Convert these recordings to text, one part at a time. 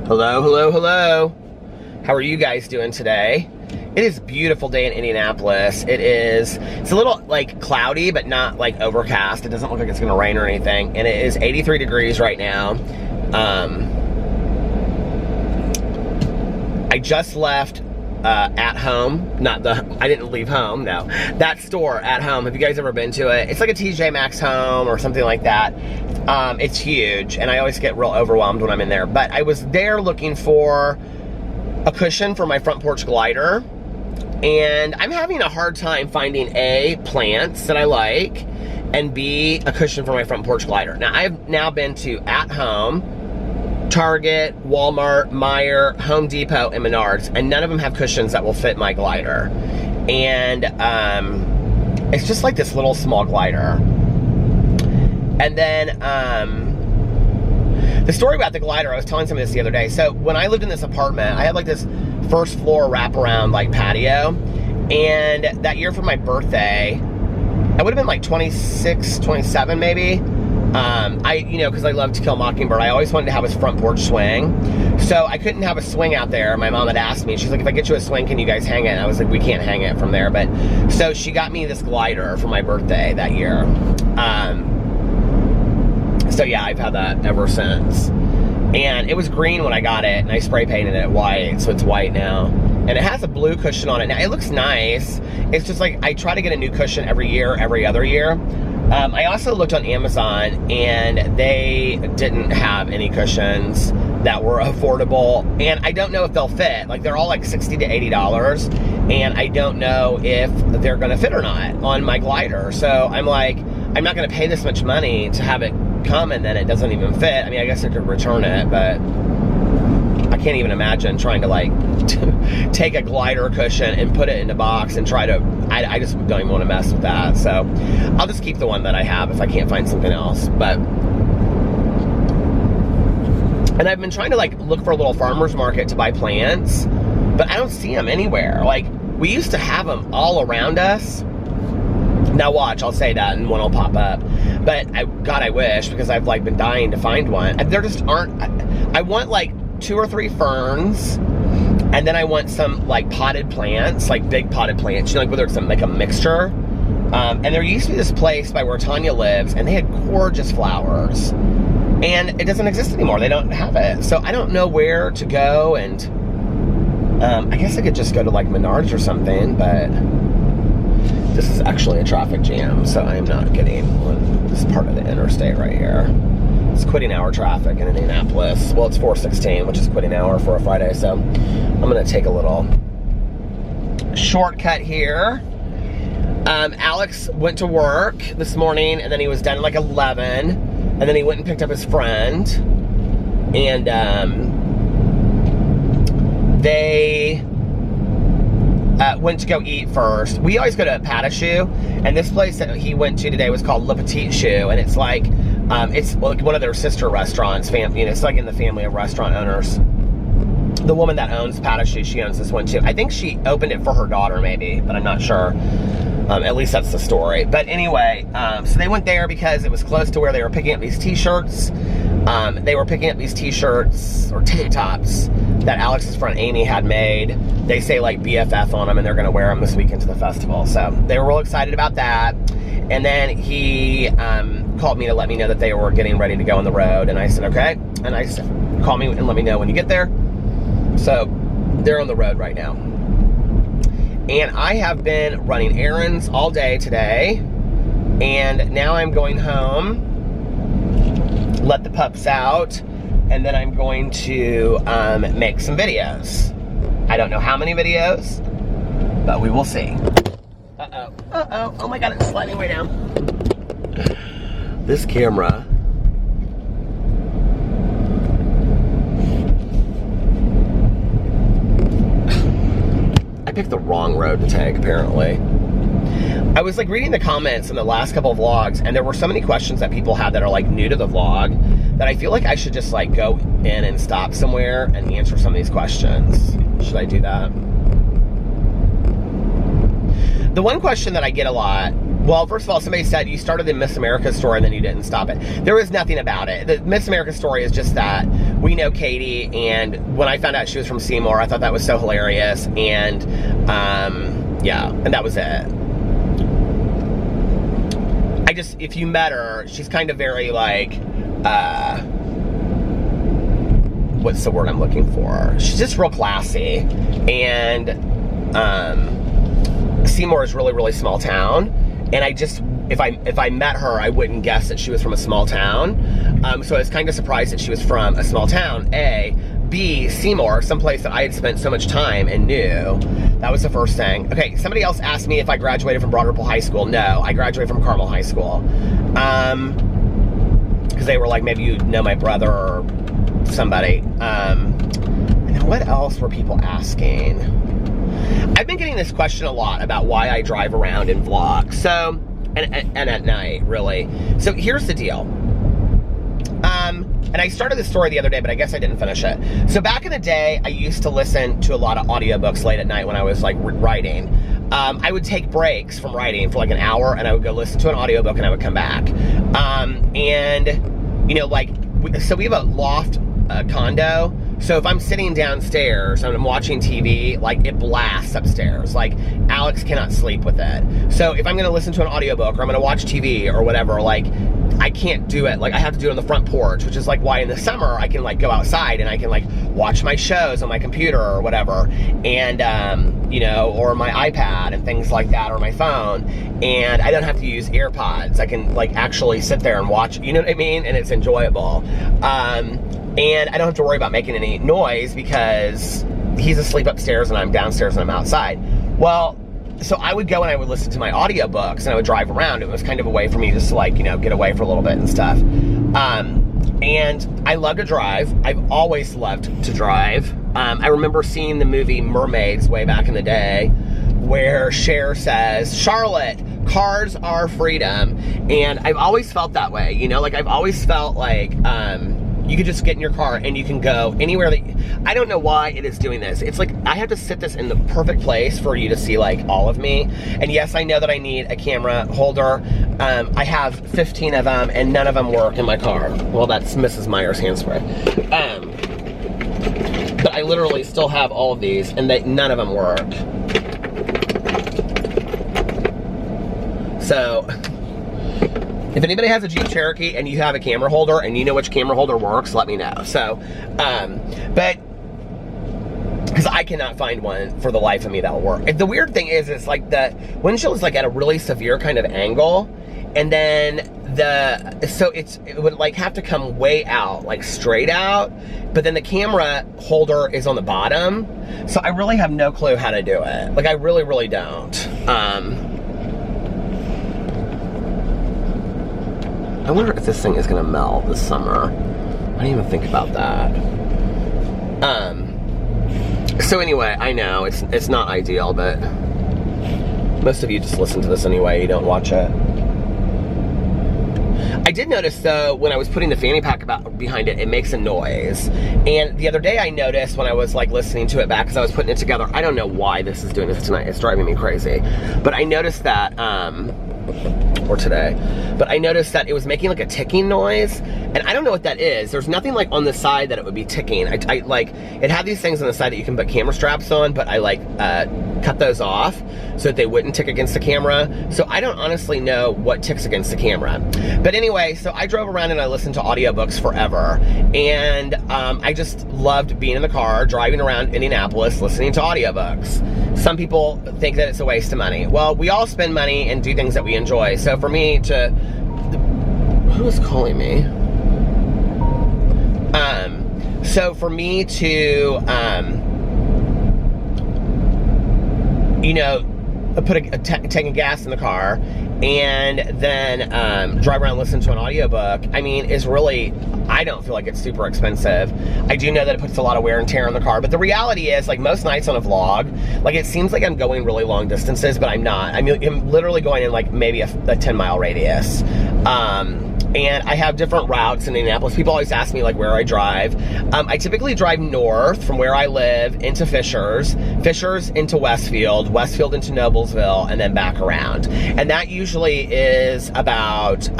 Hello, hello, hello. How are you guys doing today? It is a beautiful day in Indianapolis. It's a little like cloudy, but not like overcast. It doesn't look like it's gonna rain or anything. And it is 83 degrees right now. I just left At Home. I didn't leave home, no. That store, At Home. Have you guys ever been to it? It's like a TJ Maxx Home or something like that. It's huge, and I always get real overwhelmed when I'm in there. But I was there looking for a cushion for my front porch glider, and I'm having a hard time finding A, plants that I like, and B, a cushion for my front porch glider. Now, I've now been to At Home, Target, Walmart, Meijer, Home Depot, and Menards, and none of them have cushions that will fit my glider. And it's just like this little small glider. And then the story about the glider, I was telling somebody this the other day. So when I lived in this apartment, I had like this first floor wraparound like patio, and that year for my birthday, I would have been like 26, 27 maybe. Because I love To Kill a Mockingbird, I always wanted to have a front porch swing. So I couldn't have a swing out there. My mom had asked me, she's like, if I get you a swing, can you guys hang it? And I was like, we can't hang it from there. But so she got me this glider for my birthday that year. So yeah, I've had that ever since. And it was green when I got it, and I spray painted it white, so it's white now. And it has a blue cushion on it. Now, it looks nice. It's just like, I try to get a new cushion every year, every other year. I also looked on Amazon, and they didn't have any cushions that were affordable. And I don't know if they'll fit. Like, they're all like $60 to $80. And I don't know if they're gonna fit or not on my glider. So I'm like, I'm not gonna pay this much money to have it come and then it doesn't even fit. I mean, I guess I could return it, but I can't even imagine trying to like take a glider cushion and put it in a box and try to, I just don't even want to mess with that. So I'll just keep the one that I have if I can't find something else. But, and I've been trying to like look for a little farmer's market to buy plants, but I don't see them anywhere. Like, we used to have them all around us. Now watch, I'll say that and one will pop up. But God, I wish, because I've like been dying to find one. There just aren't. I want like 2 or 3 ferns, and then I want some like potted plants, like big potted plants, you know, like whether it's like a mixture. And there used to be this place by where Tanya lives, and they had gorgeous flowers. And it doesn't exist anymore. They don't have it. So I don't know where to go, and I guess I could just go to like Menards or something, but this is actually a traffic jam, so I'm not getting on this part of the interstate right here. It's quitting hour traffic in Indianapolis. Well, it's 4:16, which is quitting hour for a Friday, so I'm gonna take a little shortcut here. Alex went to work this morning, and then he was done at like 11, and then he went and picked up his friend, and they went to go eat first. We always go to Patashu, and this place that he went to today was called Le Petit Choux, and it's like, it's like one of their sister restaurants. It's like in the family of restaurant owners. The woman that owns Patashu, she owns this one too. I think she opened it for her daughter maybe, but I'm not sure. At least that's the story. But anyway, so they went there because it was close to where they were picking up these t-shirts. They were picking up these t-shirts or tank tops that Alex's friend Amy had made. They say like BFF on them, and they're gonna wear them this weekend to the festival. So they were real excited about that. And then he called me to let me know that they were getting ready to go on the road. And I said, okay. And I said, call me and let me know when you get there. So they're on the road right now. And I have been running errands all day today. And now I'm going home, let the pups out, and then I'm going to make some videos. I don't know how many videos, but we will see. Uh-oh, uh-oh, oh my God, it's sliding way down. This camera, I picked the wrong road to take, apparently. I was like reading the comments in the last couple of vlogs, and there were so many questions that people had that are like new to the vlog that I feel like I should just like go in and stop somewhere and answer some of these questions. Should I do that? The one question that I get a lot Well, first of all, somebody said you started the Miss America story and then you didn't stop it. There was nothing about it. The Miss America story is just that we know Katie, and when I found out she was from Seymour, I thought that was so hilarious, and yeah, and that was it. If you met her, she's kind of very like, what's the word I'm looking for? She's just real classy, and Seymour is really, really small town, and if I met her, I wouldn't guess that she was from a small town, so I was kind of surprised that she was from a small town, A. B, Seymour, someplace that I had spent so much time and knew. That was the first thing. Okay, somebody else asked me if I graduated from Broad Ripple High School. No, I graduated from Carmel High School. Because they were like, maybe you know my brother or somebody. And then what else were people asking? I've been getting this question a lot about why I drive around and vlog. So, and at night, really. So here's the deal. And I started this story the other day, but I guess I didn't finish it. So back in the day, I used to listen to a lot of audiobooks late at night when I was like writing. I would take breaks from writing for like an hour, and I would go listen to an audiobook, and I would come back. And, you know, like, so we have a loft condo. So if I'm sitting downstairs and I'm watching TV, like, it blasts upstairs. Like, Alex cannot sleep with it. So if I'm going to listen to an audiobook or I'm going to watch TV or whatever, like, I can't do it. Like, I have to do it on the front porch, which is like why in the summer I can like go outside and I can like watch my shows on my computer or whatever, and you know, or my iPad and things like that, or my phone, and I don't have to use AirPods. I can like actually sit there and watch, you know what I mean? And it's enjoyable. And I don't have to worry about making any noise because he's asleep upstairs and I'm downstairs and I'm outside. Well, so I would go and I would listen to my audiobooks and I would drive around. It was kind of a way for me just to like, you know, get away for a little bit and stuff. And I love to drive. I've always loved to drive. I remember seeing the movie Mermaids way back in the day where Cher says, "Charlotte, cars are freedom." And I've always felt that way, you know, like I've always felt like, you could just get in your car and you can go anywhere that, I don't know why it is doing this. It's like, I have to sit this in the perfect place for you to see like all of me. And yes, I know that I need a camera holder. I have 15 of them and none of them work in my car. Well, that's Mrs. Meyer's hand spray. But I literally still have all of these and none of them work. So, if anybody has a Jeep Cherokee and you have a camera holder and you know which camera holder works, let me know. So, but, because I cannot find one for the life of me that will work. And the weird thing is like the windshield is like at a really severe kind of angle, and then it would like have to come way out, like straight out, but then the camera holder is on the bottom. So I really have no clue how to do it. Like I really, really don't. I wonder if this thing is gonna melt this summer. I didn't even think about that. So anyway, I know it's not ideal, but most of you just listen to this anyway, you don't watch it. I did notice though, when I was putting the fanny pack behind it, it makes a noise. And the other day I noticed when I was like listening to it back, because I was putting it together, I don't know why this is doing this tonight, it's driving me crazy. But I noticed that, or today, but I noticed that it was making like a ticking noise, and I don't know what that is. There's nothing like on the side that it would be ticking. I like, it had these things on the side that you can put camera straps on, but I like cut those off so that they wouldn't tick against the camera. So I don't honestly know what ticks against the camera. But anyway, so I drove around and I listened to audiobooks forever, and I just loved being in the car, driving around Indianapolis, listening to audiobooks. Some people think that it's a waste of money. Well, we all spend money and do things that we enjoy. So for me to, who is calling me? So for me to, you know, put a tank of gas in the car and then drive around and listen to an audiobook, I mean, is really, I don't feel like it's super expensive. I do know that it puts a lot of wear and tear on the car, but the reality is, like most nights on a vlog, like it seems like I'm going really long distances, but I'm not. I'm literally going in like maybe a 10-mile radius. and I have different routes in Indianapolis. People always ask me like where I drive. I typically drive north from where I live into Fishers into Westfield into Noblesville, and then back around. And that usually is about 2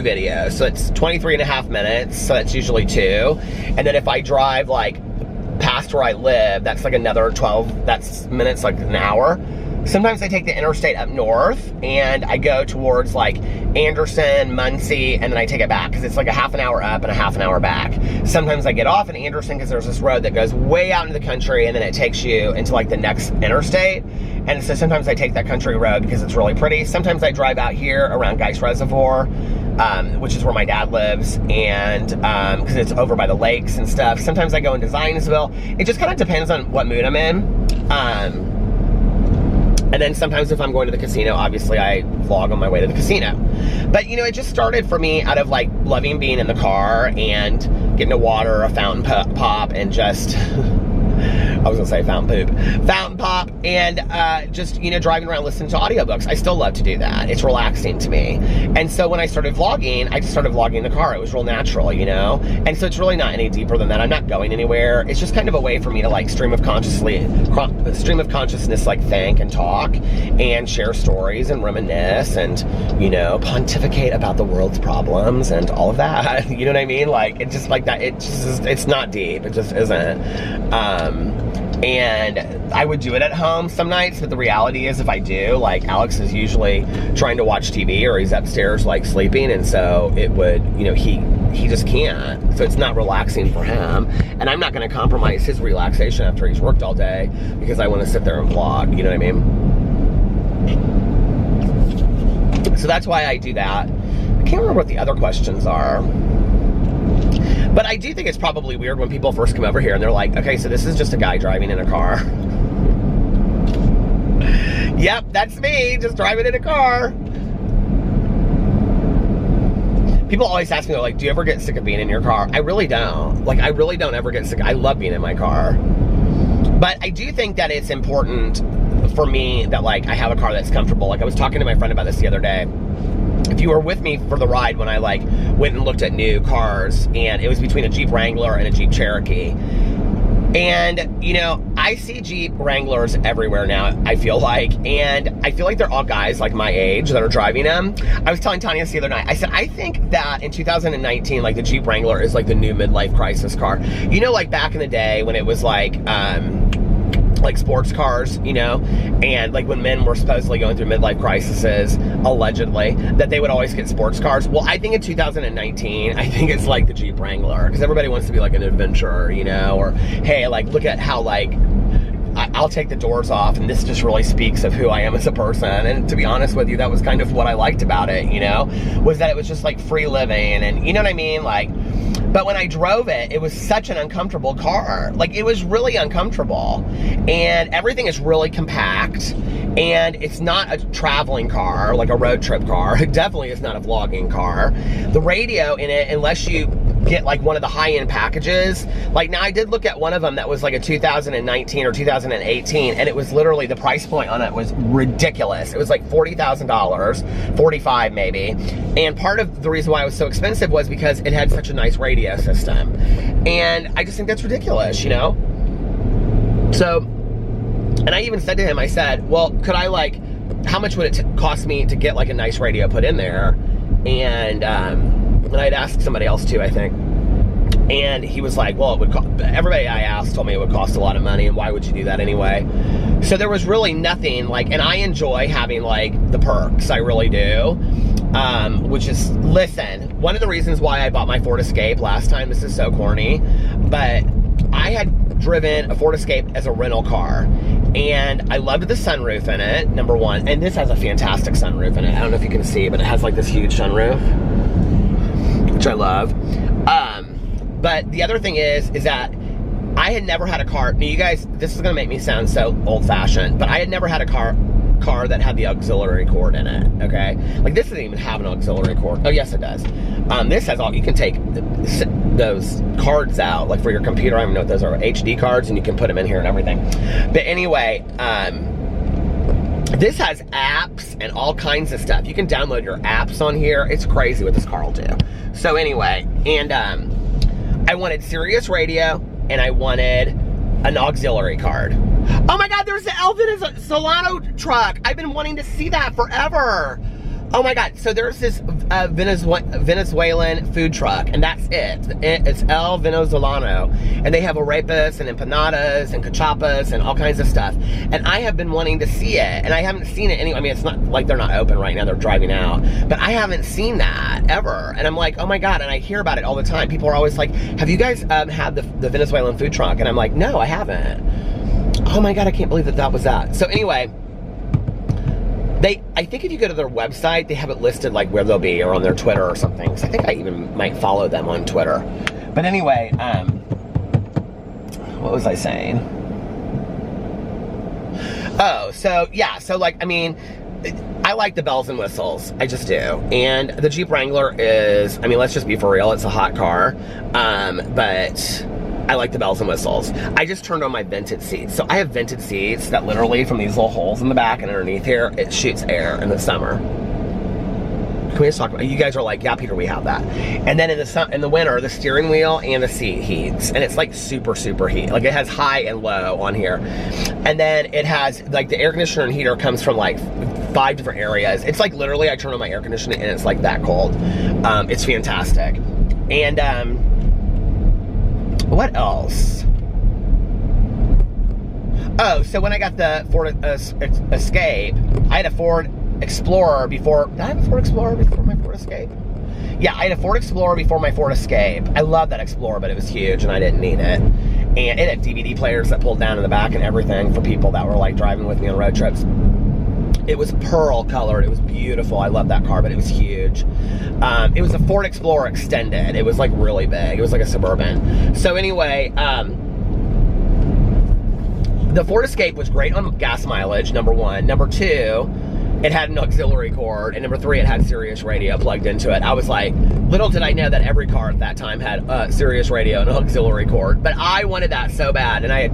videos. So it's 23 and a half minutes. So that's usually 2. And then if I drive like past where I live, that's like another 12, that's minutes, like an hour. Sometimes I take the interstate up north and I go towards like Anderson, Muncie, and then I take it back because it's like a half an hour up and a half an hour back. Sometimes I get off in Anderson because there's this road that goes way out into the country and then it takes you into like the next interstate. And so sometimes I take that country road because it's really pretty. Sometimes I drive out here around Geist Reservoir, which is where my dad lives, and because it's over by the lakes and stuff. Sometimes I go into Zionsville. It just kind of depends on what mood I'm in. And then sometimes if I'm going to the casino, obviously I vlog on my way to the casino. But you know, it just started for me out of like loving being in the car and getting a water, a fountain pop, and just, I was gonna say fountain poop. Fountain pop, and just, you know, driving around listening to audiobooks. I still love to do that. It's relaxing to me. And so when I started vlogging, I just started vlogging in the car. It was real natural, you know? And so it's really not any deeper than that. I'm not going anywhere. It's just kind of a way for me to like stream of consciousness, like think and talk and share stories and reminisce and, you know, pontificate about the world's problems and all of that. You know what I mean? Like, it's just like that. It's not deep. It just isn't. And I would do it at home some nights, but the reality is if I do, like Alex is usually trying to watch TV or he's upstairs like sleeping, and so it would, you know, he just can't. So it's not relaxing for him, and I'm not going to compromise his relaxation after he's worked all day because I want to sit there and vlog, you know what I mean? So that's why I do that. I can't remember what the other questions are. But I do think it's probably weird when people first come over here and they're like, okay, so this is just a guy driving in a car. Yep, that's me, just driving in a car. People always ask me, like, do you ever get sick of being in your car? I really don't. Like, I really don't ever get sick. I love being in my car. But I do think that it's important for me that, like, I have a car that's comfortable. Like, I was talking to my friend about this the other day. If you were with me for the ride when I like went and looked at new cars, and it was between a Jeep Wrangler and a Jeep Cherokee. And, you know, I see Jeep Wranglers everywhere now, I feel like, and I feel like they're all guys like my age that are driving them. I was telling Tanya this the other night. I said, I think that in 2019, like the Jeep Wrangler is like the new midlife crisis car. You know, like back in the day when it was like sports cars, you know, and like when men were supposedly going through midlife crises, allegedly, that they would always get sports cars. Well, I think in 2019, I think it's like the Jeep Wrangler, because everybody wants to be like an adventurer, you know, or hey, like look at how like I'll take the doors off and this just really speaks of who I am as a person. And to be honest with you, that was kind of what I liked about it, you know, was that it was just like free living, and you know what I mean? Like, but when I drove it, it was such an uncomfortable car. Like, it was really uncomfortable. And everything is really compact. And it's not a traveling car, like a road trip car. It definitely is not a vlogging car. The radio in it, unless you get like one of the high-end packages, like now I did look at one of them that was like a 2019 or 2018, and it was literally, the price point on it was ridiculous. It was like $40,000, 45 maybe. And part of the reason why it was so expensive was because it had such a nice radio system. And I just think that's ridiculous, you know? So, and I even said to him, I said, well, could I like, how much would it cost me to get like a nice radio put in there? And I'd asked somebody else too, I think. And he was like, well, it would cost, everybody I asked told me it would cost a lot of money, and why would you do that anyway? So there was really nothing like, and I enjoy having like the perks, I really do. Which is, listen, one of the reasons why I bought my Ford Escape last time, this is so corny, but I had driven a Ford Escape as a rental car, and I loved the sunroof in it, number one, and this has a fantastic sunroof in it. I don't know if you can see, but it has like this huge sunroof, which I love. But the other thing is that I had never had a car, now you guys, this is gonna make me sound so old-fashioned, but I had never had a car that had the auxiliary cord in it, okay? Like, this doesn't even have an auxiliary cord. Oh, yes, it does. This has all, you can take those cards out, like for your computer, I don't even know what those are, HD cards, and you can put them in here and everything. But anyway, This has apps and all kinds of stuff. You can download your apps on here. It's crazy what this car will do. So anyway, and I wanted Sirius Radio, and I wanted an auxiliary card. Oh my God, there's the Elvin Solano truck. I've been wanting to see that forever. Oh my God, so there's this Venezuelan food truck, and that's it. It's El Venezolano, and they have arepas and empanadas and cachapas and all kinds of stuff. And I have been wanting to see it, and I haven't seen it anyway. I mean, it's not like they're not open right now, they're driving out, but I haven't seen that ever. And I'm like, oh my God, and I hear about it all the time. People are always like, have you guys had the Venezuelan food truck? And I'm like, no, I haven't. Oh my God, I can't believe that was that. So anyway, I think if you go to their website, they have it listed like where they'll be, or on their Twitter or something. So I think I even might follow them on Twitter. But anyway, what was I saying? Oh, so yeah, so like, I mean, I like the bells and whistles. I just do. And the Jeep Wrangler is, I mean, let's just be for real, it's a hot car. But I like the bells and whistles. I just turned on my vented seats. So I have vented seats that literally, from these little holes in the back and underneath here, it shoots air in the summer. Can we just talk about, you guys are like, yeah, Peter, we have that. And then in the winter, the steering wheel and the seat heats. And it's like super, super heat. Like it has high and low on here. And then it has, like the air conditioner and heater comes from like 5 different areas. It's like literally, I turn on my air conditioning and it's like that cold. It's fantastic. And, what else? Oh, so when I got the Ford Escape, I had a Ford Explorer before. Did I have a Ford Explorer before my Ford Escape? Yeah, I had a Ford Explorer before my Ford Escape. I love that Explorer, but it was huge and I didn't need it. And it had DVD players that pulled down in the back and everything for people that were like driving with me on road trips. It was pearl colored. It was beautiful. I love that car, but it was huge. It was a Ford Explorer Extended. It was like really big. It was like a Suburban. So anyway, the Ford Escape was great on gas mileage, number 1. Number 2, it had an auxiliary cord. And number 3, it had Sirius Radio plugged into it. I was like, little did I know that every car at that time had Sirius Radio and an auxiliary cord. But I wanted that so bad. And I had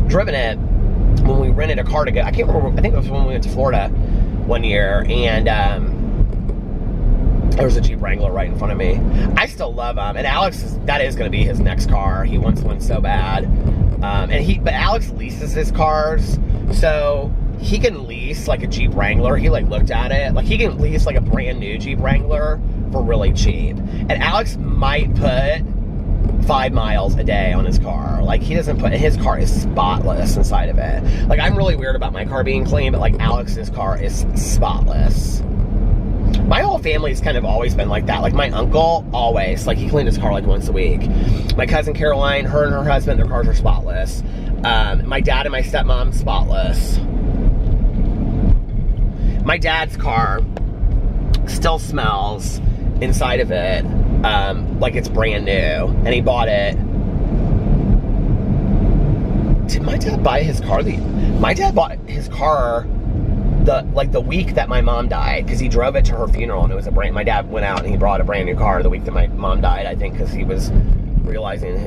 driven it when we rented a car to go. I can't remember, I think it was when we went to Florida one year, and there was a Jeep Wrangler right in front of me. I still love him, and Alex, that is going to be his next car. He wants one so bad. But Alex leases his cars, so he can lease like a Jeep Wrangler. He like looked at it, like he can lease like a brand new Jeep Wrangler for really cheap. And Alex might put 5 miles a day on his car. Like he doesn't put, his car is spotless inside of it. Like I'm really weird about my car being clean, but like Alex's car is spotless. My whole family's kind of always been like that. Like my uncle always, like he cleaned his car like once a week. My cousin Caroline, her and her husband, their cars are spotless. My dad and my stepmom, spotless. My dad's car still smells inside of it like it's brand new, and he bought it. Did my dad buy his car? My dad bought his car the week that my mom died, because he drove it to her funeral, and it was my dad went out and he brought a brand new car the week that my mom died, I think, because he was realizing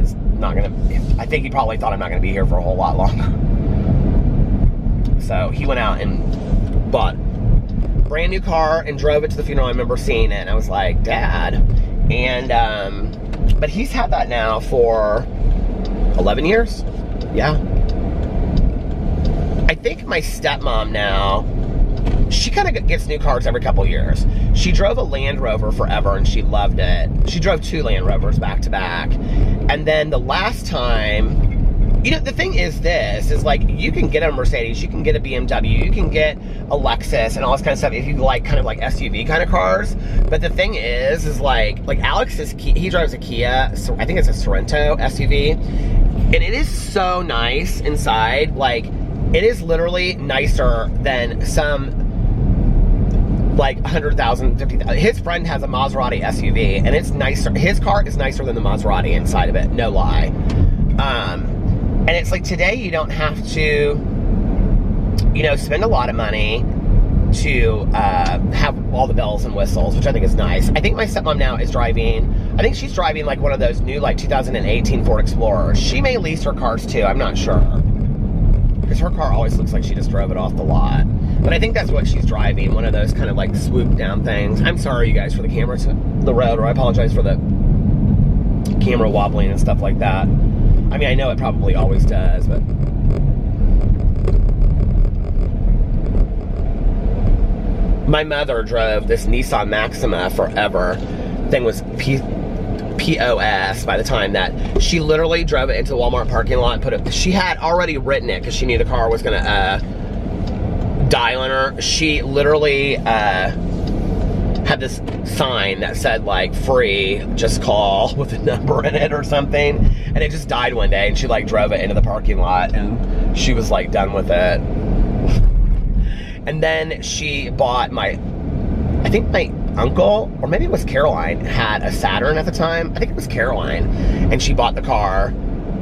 I think he probably thought I'm not gonna be here for a whole lot longer. So he went out and bought a brand new car and drove it to the funeral. I remember seeing it and I was like, Dad. And but he's had that now for 11 years. Yeah. I think my stepmom now, she kind of gets new cars every couple years. She drove a Land Rover forever and she loved it. She drove 2 Land Rovers back to back. And then the last time, you know, the thing is like, you can get a Mercedes, you can get a BMW, you can get a Lexus and all this kind of stuff if you like kind of like SUV kind of cars. But the thing is like Alex he drives a Kia, so I think it's a Sorento SUV. And it is so nice inside. Like, it is literally nicer than some like 100,000, 50,000. His friend has a Maserati SUV and it's nicer. His car is nicer than the Maserati inside of it, no lie. And it's like, today you don't have to, you know, spend a lot of money to have all the bells and whistles, which I think is nice. I think my stepmom now is driving, I think she's driving like one of those new like 2018 Ford Explorers. She may lease her cars too, I'm not sure. because her car always looks like she just drove it off the lot. But I think that's what she's driving, one of those kind of like swoop down things. I'm sorry, you guys, for the camera to the road, or I apologize for the camera wobbling and stuff like that. I mean, I know it probably always does, but... My mother drove this Nissan Maxima forever. Thing was POS by the time that she literally drove it into the Walmart parking lot and put it, she had already written it because she knew the car was gonna die on her. She literally had this sign that said like free, just call, with a number in it or something, and it just died one day, and she like drove it into the parking lot and she was like done with it. And then she bought I think my uncle, or maybe it was Caroline, had a Saturn at the time. I think it was Caroline. And she bought the car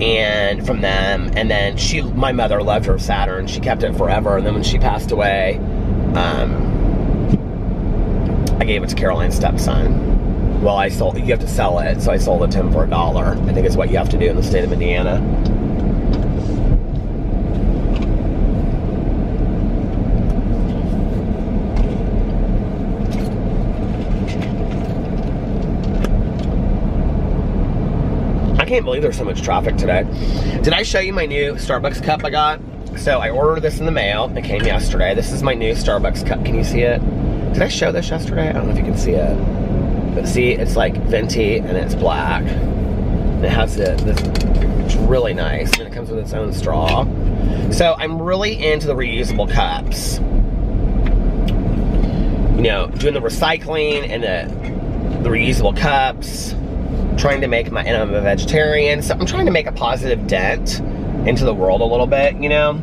and from them, and then my mother loved her Saturn. She kept it forever, and then when she passed away, I gave it to Caroline's stepson. Well, you have to sell it, so I sold it to him for $1. I think is what you have to do in the state of Indiana. I can't believe there's so much traffic today. Did I show you my new Starbucks cup I got? So I ordered this in the mail. It came yesterday. This is my new Starbucks cup. Can you see it? Did I show this yesterday? I don't know if you can see it. But see, it's like venti and it's black. And it has it's really nice. And it comes with its own straw. So I'm really into the reusable cups. You know, doing the recycling and the reusable cups. Trying to make and I'm a vegetarian, so I'm trying to make a positive dent into the world a little bit, you know,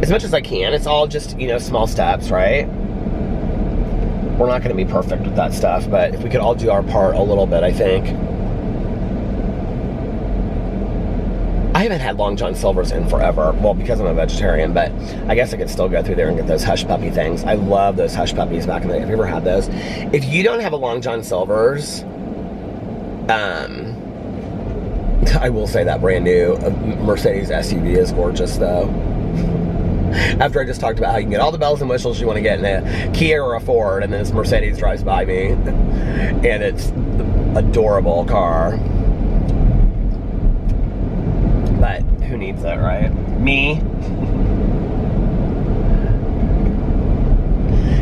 as much as I can. It's all just, you know, small steps, right? We're not going to be perfect with that stuff, but if we could all do our part a little bit, I think. I haven't had Long John Silver's in forever, well, because I'm a vegetarian, but I guess I could still go through there and get those Hush Puppy things. I love those Hush Puppies back in the day. Have you ever had those? If you don't have a Long John Silver's, I will say that brand new Mercedes SUV is gorgeous, though. After I just talked about how you can get all the bells and whistles you want to get in a Kia or a Ford, and then this Mercedes drives by me, and it's an adorable car. But who needs it, right? Me?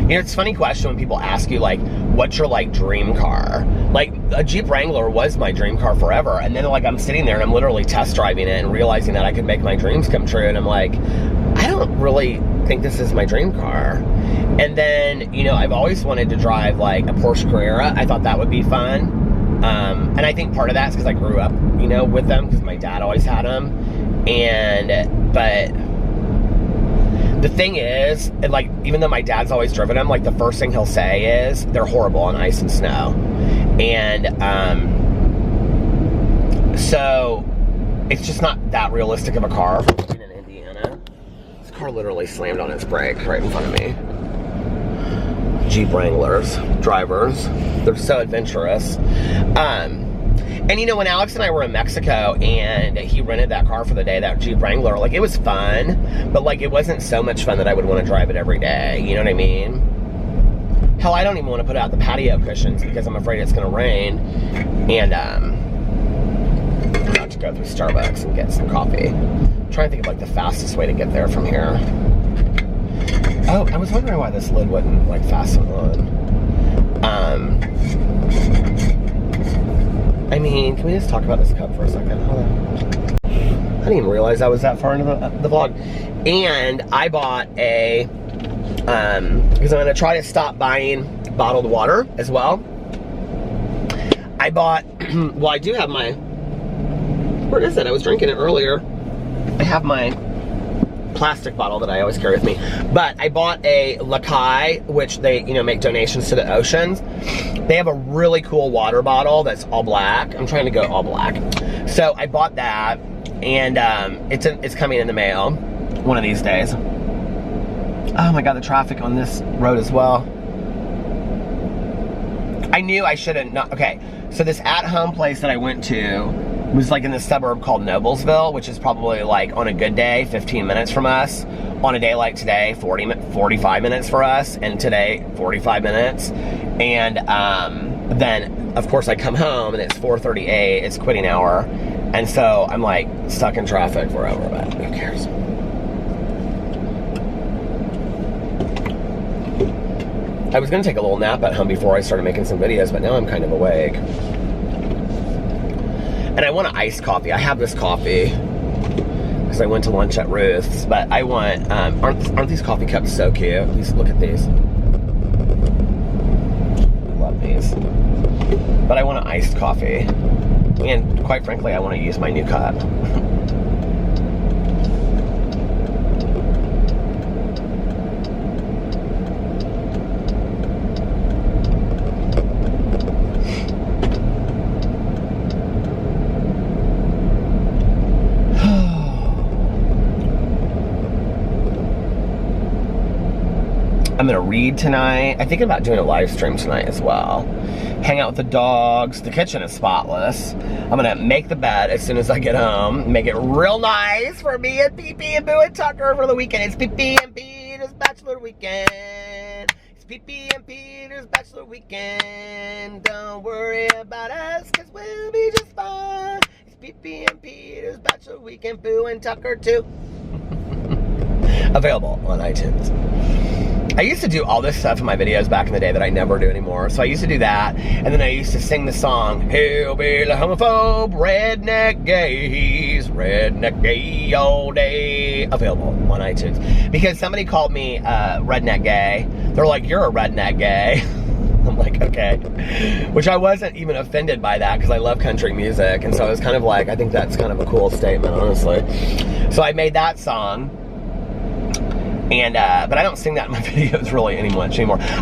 You know, it's a funny question when people ask you, like, what's your, like, dream car? Like, a Jeep Wrangler was my dream car forever. And then, like, I'm sitting there and I'm literally test driving it and realizing that I could make my dreams come true. And I'm like, I don't really think this is my dream car. And then, you know, I've always wanted to drive, like, a Porsche Carrera. I thought that would be fun. And I think part of that's because I grew up, you know, with them, because my dad always had them. But the thing is, like, even though my dad's always driven them, like, the first thing he'll say is, they're horrible on ice and snow. And, so, it's just not that realistic of a car for living in Indiana. This car literally slammed on its brakes right in front of me. Jeep Wranglers, drivers, they're so adventurous. And you know, when Alex and I were in Mexico and he rented that car for the day, that Jeep Wrangler, like, it was fun, but, like, it wasn't so much fun that I would want to drive it every day, you know what I mean? Hell, I don't even want to put out the patio cushions because I'm afraid it's going to rain. And, I'm about to go through Starbucks and get some coffee. I'm trying to think of, like, the fastest way to get there from here. Oh, I was wondering why this lid wouldn't, like, fasten on. I mean, can we just talk about this cup for a second? Hold on. I didn't even realize I was that far into the vlog. And I bought a, because I'm going to try to stop buying bottled water as well. I bought, well, I do have my, where is it? I was drinking it earlier. I have my plastic bottle that I always carry with me. But I bought a Lakai, which they, you know, make donations to the oceans. They have a really cool water bottle that's all black. I'm trying to go all black. So I bought that, and it's coming in the mail one of these days. Oh my God, the traffic on this road as well. I knew I should have not, okay. So this at-home place that I went to, was like in this suburb called Noblesville, which is probably like on a good day 15 minutes from us. On a day like today, 45 minutes for us, and today 45 minutes. And then of course I come home and it's 4:38, it's quitting hour, and so I'm like stuck in traffic forever, but who cares? I was gonna take a little nap at home before I started making some videos, but now I'm kind of awake. And I want an iced coffee. I have this coffee because I went to lunch at Ruth's, but I want, aren't these coffee cups so cute? Look at these. I love these. But I want an iced coffee. And quite frankly, I want to use my new cup. I'm gonna read tonight. I'm thinking about doing a live stream tonight as well. Hang out with the dogs. The kitchen is spotless. I'm gonna make the bed as soon as I get home. Make it real nice for me and Pee-Pee and Boo and Tucker for the weekend. It's Pee-Pee and Peter's bachelor weekend. It's Pee-Pee and Peter's bachelor weekend. Don't worry about us, cause we'll be just fine. It's Pee-Pee and Peter's bachelor weekend. Boo and Tucker too. Available on iTunes. I used to do all this stuff in my videos back in the day that I never do anymore. So I used to do that, and then I used to sing the song, "He'll be the homophobe, redneck gay, he's redneck gay all day." Available on iTunes. Because somebody called me redneck gay. They're like, "You're a redneck gay." I'm like, okay. Which I wasn't even offended by that because I love country music. And so I was kind of like, I think that's kind of a cool statement, honestly. So I made that song. And, but I don't sing that in my videos really anymore.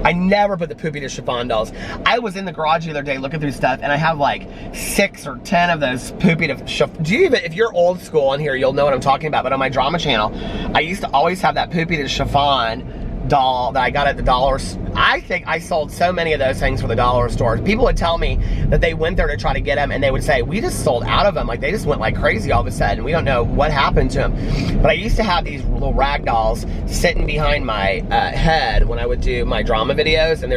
I never put the Poopy to Chiffon dolls. I was in the garage the other day looking through stuff, and I have like 6 or 10 of those Poopy to Chiffon. If you're old school on here, you'll know what I'm talking about. But on my drama channel, I used to always have that Poopy to Chiffon doll that I got at the dollar store. I think I sold so many of those things for the dollar store. People would tell me that they went there to try to get them, and they would say, we just sold out of them. Like, they just went like crazy all of a sudden. We don't know what happened to them. But I used to have these little rag dolls sitting behind my head when I would do my drama videos, and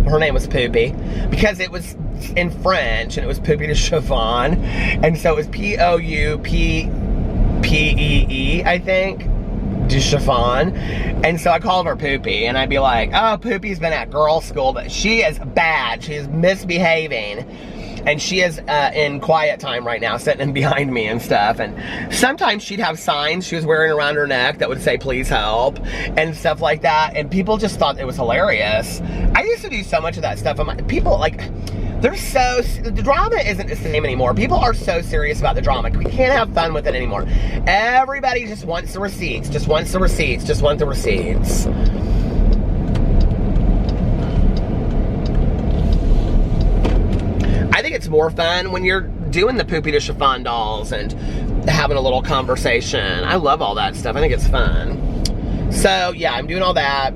her name was Poopy because it was in French, and it was Poopy de Chiffon, and so it was P-O-U-P-P-E-E, I think. De Chiffon. And so I called her Poopy, and I'd be like, oh, Poopy's been at girls' school, but she is bad. She is misbehaving. And she is in quiet time right now, sitting behind me and stuff. And sometimes she'd have signs she was wearing around her neck that would say, please help, and stuff like that. And people just thought it was hilarious. I used to do so much of that stuff. People, like, the drama isn't the same anymore. People are so serious about the drama. We can't have fun with it anymore. Everybody just wants the receipts, just wants the receipts, just want the receipts. I think it's more fun when you're doing the Poopy to Chiffon dolls and having a little conversation. I love all that stuff. I think it's fun. So, yeah, I'm doing all that.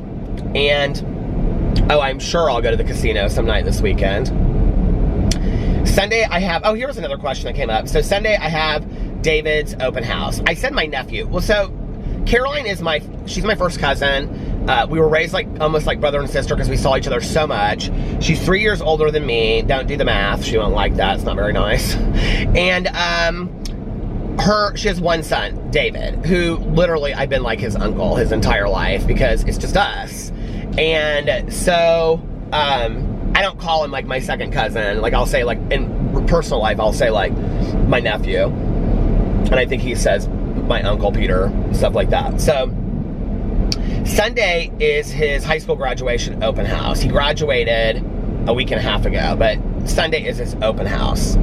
And, oh, I'm sure I'll go to the casino some night this weekend. Sunday I have, oh, here's another question that came up. So Sunday I have David's open house. I said my nephew. Well, so Caroline is she's my first cousin. We were raised like almost like brother and sister because we saw each other so much. She's 3 years older than me. Don't do the math. She won't like that. It's not very nice. And she has one son, David, who literally I've been like his uncle his entire life because it's just us. And so I don't call him like my second cousin. Like I'll say like in personal life, I'll say like my nephew. And I think he says my uncle Peter, stuff like that. So Sunday is his high school graduation open house. He graduated a week and a half ago, but Sunday is his open house.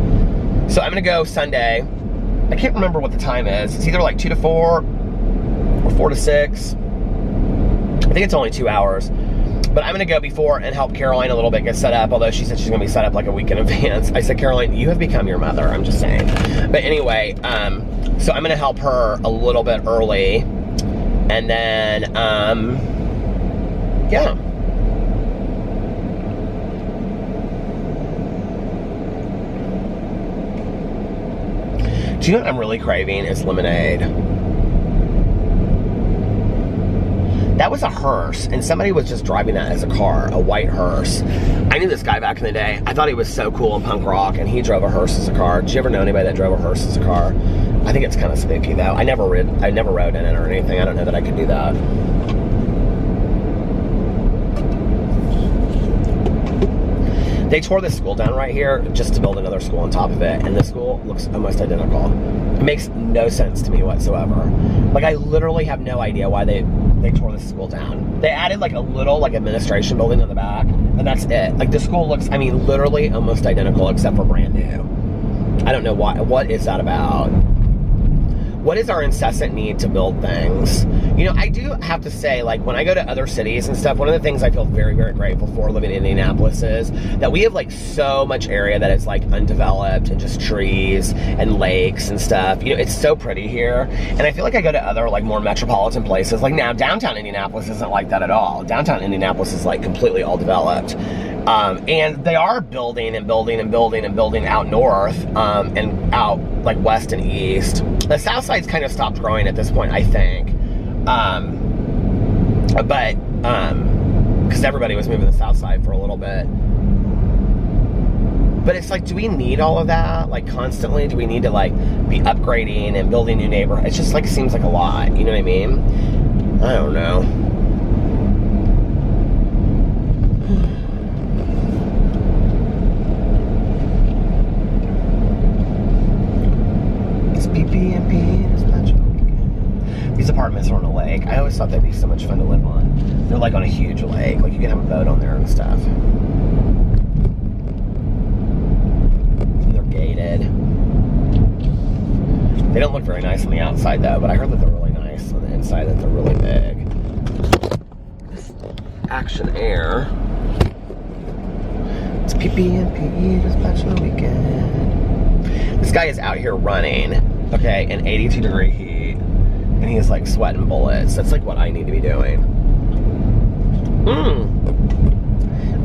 So I'm gonna go Sunday. I can't remember what the time is. It's either like 2 to 4 or 4 to 6. I think it's only 2 hours. But I'm gonna go before and help Caroline a little bit get set up, although she said she's gonna be set up like a week in advance. I said, Caroline, you have become your mother, I'm just saying. But anyway, so I'm gonna help her a little bit early. And then, yeah. Do you know what I'm really craving? It's lemonade. That was a hearse, and somebody was just driving that as a car, a white hearse. I knew this guy back in the day. I thought he was so cool in punk rock, and he drove a hearse as a car. Did you ever know anybody that drove a hearse as a car? I think it's kind of spooky, though. I never rode in it or anything. I don't know that I could do that. They tore this school down right here just to build another school on top of it, and the school looks almost identical. It makes no sense to me whatsoever. Like, I literally have no idea why they tore this school down. They added like a little like administration building in the back, and that's it. Like, the school looks, I mean, literally almost identical except for brand new. I don't know why. What is that about? What is our incessant need to build things? You know, I do have to say, like, when I go to other cities and stuff, one of the things I feel very, very grateful for living in Indianapolis is that we have, like, so much area that is, like, undeveloped and just trees and lakes and stuff. You know, it's so pretty here. And I feel like I go to other, like, more metropolitan places. Like, now, downtown Indianapolis isn't like that at all. Downtown Indianapolis is, like, completely all developed. And they are building and building and building and building out north and out, like, west and east. The south side's kind of stopped growing at this point, I think. Because everybody was moving to the south side for a little bit. But it's like, do we need all of that? Like, constantly? Do we need to, like, be upgrading and building new neighborhoods? It just, like, seems like a lot. You know what I mean? I don't know. These apartments are on a lake. I always thought that'd be so much fun to live on. They're like on a huge lake. Like, you can have a boat on there and stuff. They're gated. They don't look very nice on the outside though, but I heard that they're really nice on the inside, that they're really big. Action Air. It's PP&P Dispatch Weekend. This guy is out here running, okay, in 82 degree heat. And he is like sweating bullets. That's like what I need to be doing.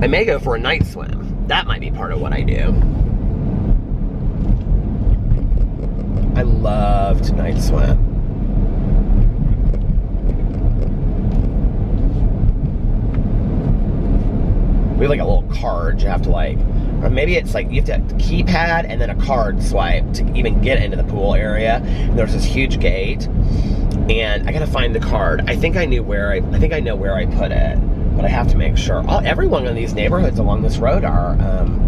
I may go for a night swim. That might be part of what I do. I love to night swim. We have like a little card you have to like, or maybe it's like you have to have the keypad and then a card swipe to even get into the pool area. And there's this huge gate. And I gotta find the card. I think I know where I put it, but I have to make sure. Everyone in these neighborhoods along this road are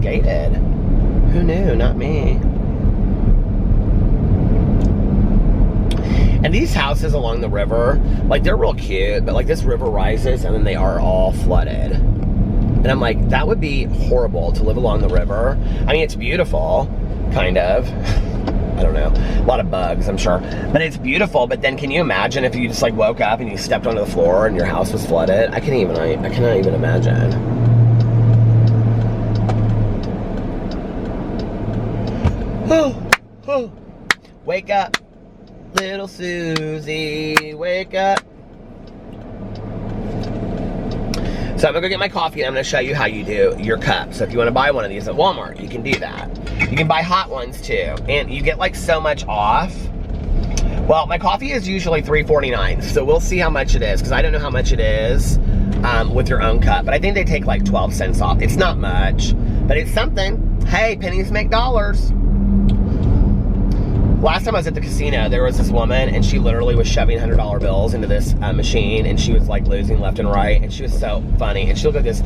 gated. Who knew? Not me. And these houses along the river, like, they're real cute, but like this river rises and then they are all flooded. And I'm like, that would be horrible to live along the river. I mean, it's beautiful, kind of. I don't know, a lot of bugs, I'm sure, but it's beautiful. But then, can you imagine if you just like woke up and you stepped onto the floor and your house was flooded? I cannot even imagine. Oh, wake up, little Susie, wake up. So I'm gonna go get my coffee and I'm gonna show you how you do your cup. So if you wanna buy one of these at Walmart, you can do that. You can buy hot ones too, and you get like so much off. Well, my coffee is usually $3.49, so we'll see how much it is, because I don't know how much it is with your own cup, but I think they take like 12 cents off. It's not much, but it's something. Hey, pennies make dollars. Last time I was at the casino, there was this woman, and she literally was shoving $100 bills into this machine, and she was like losing left and right, and she was so funny. And she looked like this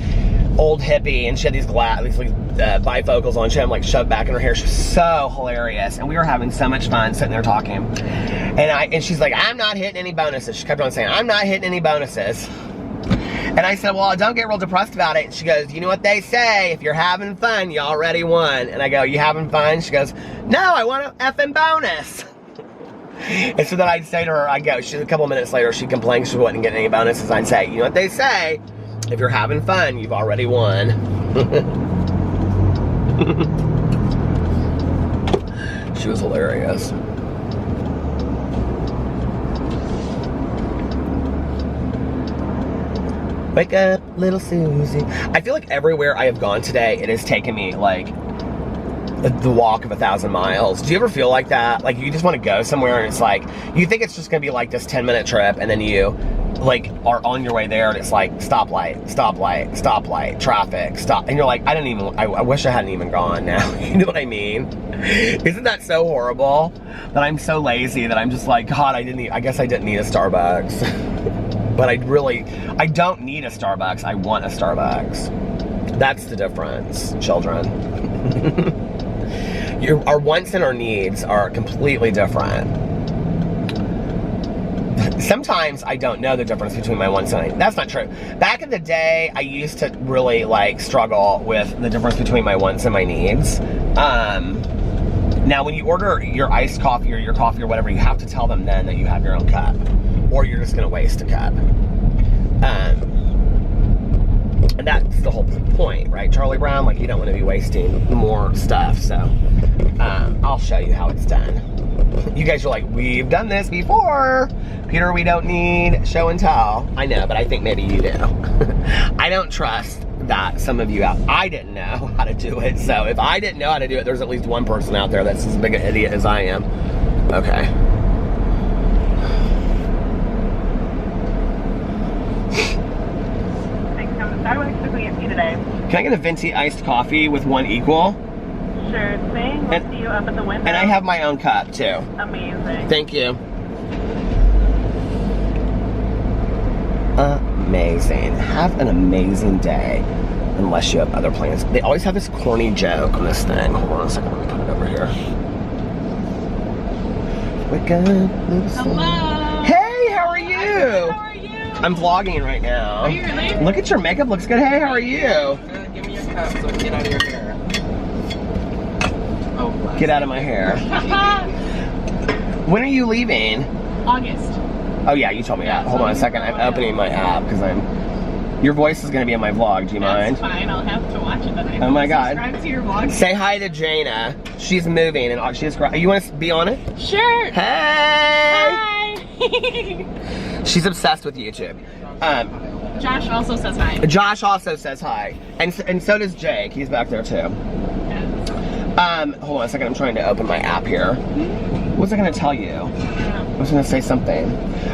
old hippie, and she had these bifocals on. She had them like shoved back in her hair. She was so hilarious, and we were having so much fun sitting there talking. And she's like, I'm not hitting any bonuses. She kept on saying, I'm not hitting any bonuses. And I said, well, don't get real depressed about it. She goes, you know what they say, if you're having fun, you already won. And I go, you having fun? She goes, no, I want an effing bonus. And so then I'd say to her, a couple minutes later, she'd complain she wasn't getting any bonuses. I'd say, you know what they say, if you're having fun, you've already won. She was hilarious. Wake up, little Susie. I feel like everywhere I have gone today, it has taken me like the walk of 1,000 miles. Do you ever feel like that? Like you just want to go somewhere and it's like, you think it's just going to be like this 10-minute trip and then you like are on your way there and it's like stoplight, stoplight, stoplight, traffic, stop. And you're like, I wish I hadn't even gone now. You know what I mean? Isn't that so horrible? That I'm so lazy that I'm just like, God, I guess I didn't need a Starbucks. But I don't need a Starbucks. I want a Starbucks. That's the difference, children. Our wants and our needs are completely different. Sometimes I don't know the difference between my wants and my needs. That's not true. Back in the day, I used to really like struggle with the difference between my wants and my needs. Now, when you order your iced coffee or your coffee or whatever, you have to tell them then that you have your own cup, or you're just going to waste a cup. And that's the whole point, right, Charlie Brown? Like, you don't want to be wasting more stuff, so I'll show you how it's done. You guys are like, we've done this before. Peter, we don't need show and tell. I know, but I think maybe you do. I don't trust that some of you out. I didn't know how to do it, so if I didn't know how to do it, there's at least one person out there that's as big an idiot as I am. Okay. Can I get a venti iced coffee with one equal? Sure thing. We'll see you up at the window. And I have my own cup, too. Amazing. Thank you. Amazing. Have an amazing day. Unless you have other plans. They always have this corny joke on this thing. Hold on a second. Let me put it over here. Hello. Hey, how are you? How are you? I'm vlogging right now. Are you really? Look at your makeup. Looks good. Hey, how are you? Give me your cup so I can get out of your hair. Oh, bless. Get out of my hair. When are you leaving? August. Oh yeah, you told me that. Hold on a second. I'm opening my app because your voice is going to be in my vlog. Do you mind? That's fine. I'll have to watch it. But I Oh my God. subscribe to your vlog. Say hi to Jana. She's moving and she's. You want to be on it? Sure. Hey. Hi. She's obsessed with YouTube. Josh also says hi. Josh also says hi, and so does Jake. He's back there too. Hold on a second. I'm trying to open my app here. What was I going to tell you? I was going to say something.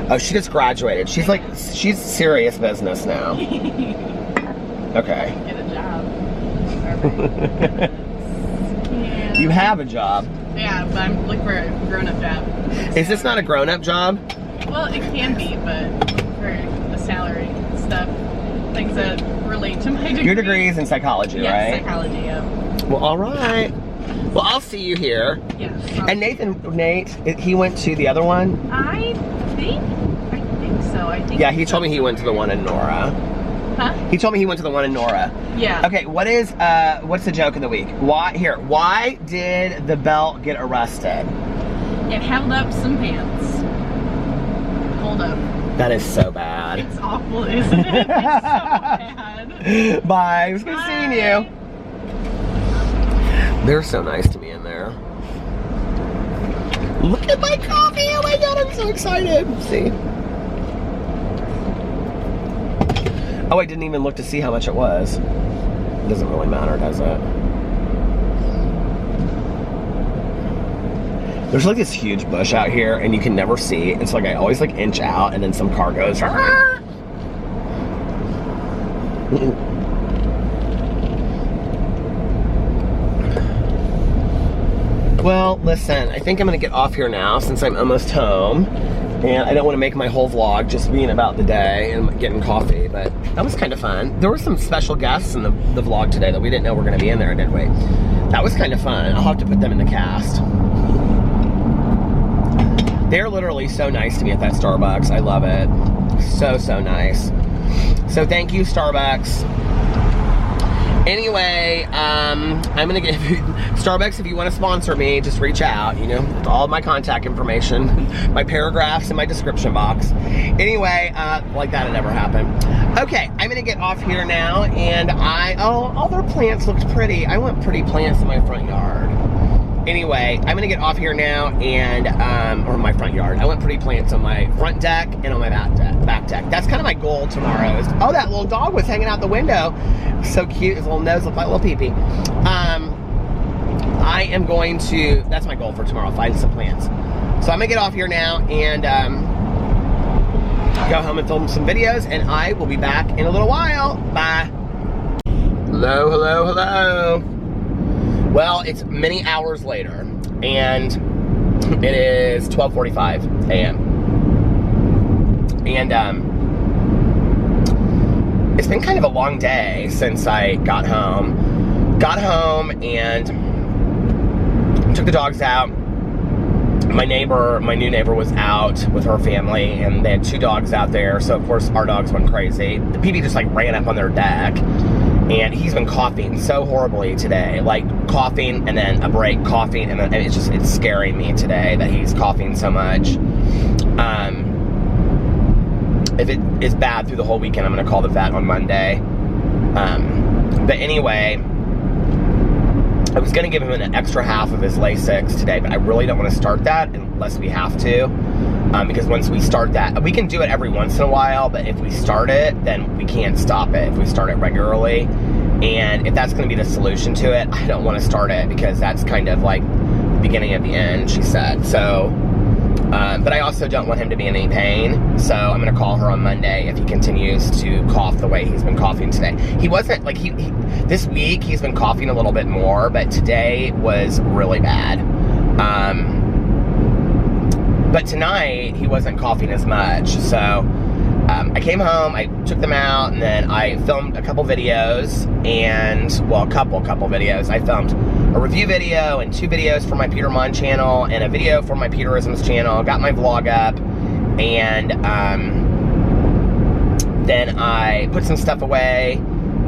Oh, she just graduated. She's serious business now. Okay. Get a job. Yeah. You have a job. Yeah, but I'm looking for a grown-up job. Is this not a grown-up job? Well, it can be, but for the salary stuff, things that relate to my degree. Your degree is in psychology, yes, right? Psychology, yeah. Well, all right. Well, I'll see you here. Yes. And Nate, he went to the other one? I think so. Yeah, he told me he went to the one in Nora. Huh? He told me he went to the one in Nora. Yeah. Okay, what's the joke of the week? Why did the belt get arrested? It held up some pants. Hold up. That is so bad. It's awful, isn't it? It's so bad. Bye. It was good seeing you. They're so nice to me in there. Look at my coffee! Oh my God, I'm so excited. See? Oh, I didn't even look to see how much it was. It doesn't really matter, does it? There's like this huge bush out here and you can never see. It's like I always like inch out and then some car goes. Well, listen, I think I'm gonna get off here now since I'm almost home. And I don't want to make my whole vlog just being about the day and getting coffee, but that was kind of fun. There were some special guests in the vlog today that we didn't know were gonna be in there, didn't we? That was kind of fun. I'll have to put them in the cast. They're literally so nice to me at that Starbucks. I love it. So, so nice. So thank you, Starbucks. Anyway, I'm gonna give you Starbucks, if you want to sponsor me, just reach out, you know, all my contact information, my paragraphs in my description box. Anyway, like that, it never happened. Okay, I'm gonna get off here now, and all their plants looked pretty. I want pretty plants in my front yard. Anyway, I'm gonna get off here now and, or my front yard. I want pretty plants on my front deck and on my back deck. That's kind of my goal tomorrow is, oh, that little dog was hanging out the window. So cute, his little nose looked like a little pee-pee. I am going to, that's my goal for tomorrow, find some plants. So I'm gonna get off here now and go home and film some videos, and I will be back in a little while. Bye. Hello, hello, hello. Well, it's many hours later, and it is 12:45 a.m. And it's been kind of a long day since I got home. Got home and took the dogs out. My new neighbor was out with her family, and they had 2 dogs out there, so of course our dogs went crazy. The PB just like ran up on their deck, and he's been coughing so horribly today, like coughing and then a break, coughing, and then it's scaring me today that he's coughing so much. If it is bad through the whole weekend, I'm gonna call the vet on Monday. But anyway, I was gonna give him an extra half of his Lasix today, but I really don't want to start that unless we have to. Because once we start that, we can do it every once in a while, but if we start it, then we can't stop it if we start it regularly. And if that's gonna be the solution to it, I don't want to start it because that's kind of like the beginning of the end, she said. So, but I also don't want him to be in any pain, so I'm gonna call her on Monday if he continues to cough the way he's been coughing today. He wasn't, like, this week he's been coughing a little bit more, but today was really bad. But tonight he wasn't coughing as much, so I came home, I took them out, and then I filmed a couple videos, and, well, a couple videos. I filmed a review video and 2 videos for my Peter Monn channel and a video for my Peterisms channel. Got my vlog up, and then I put some stuff away,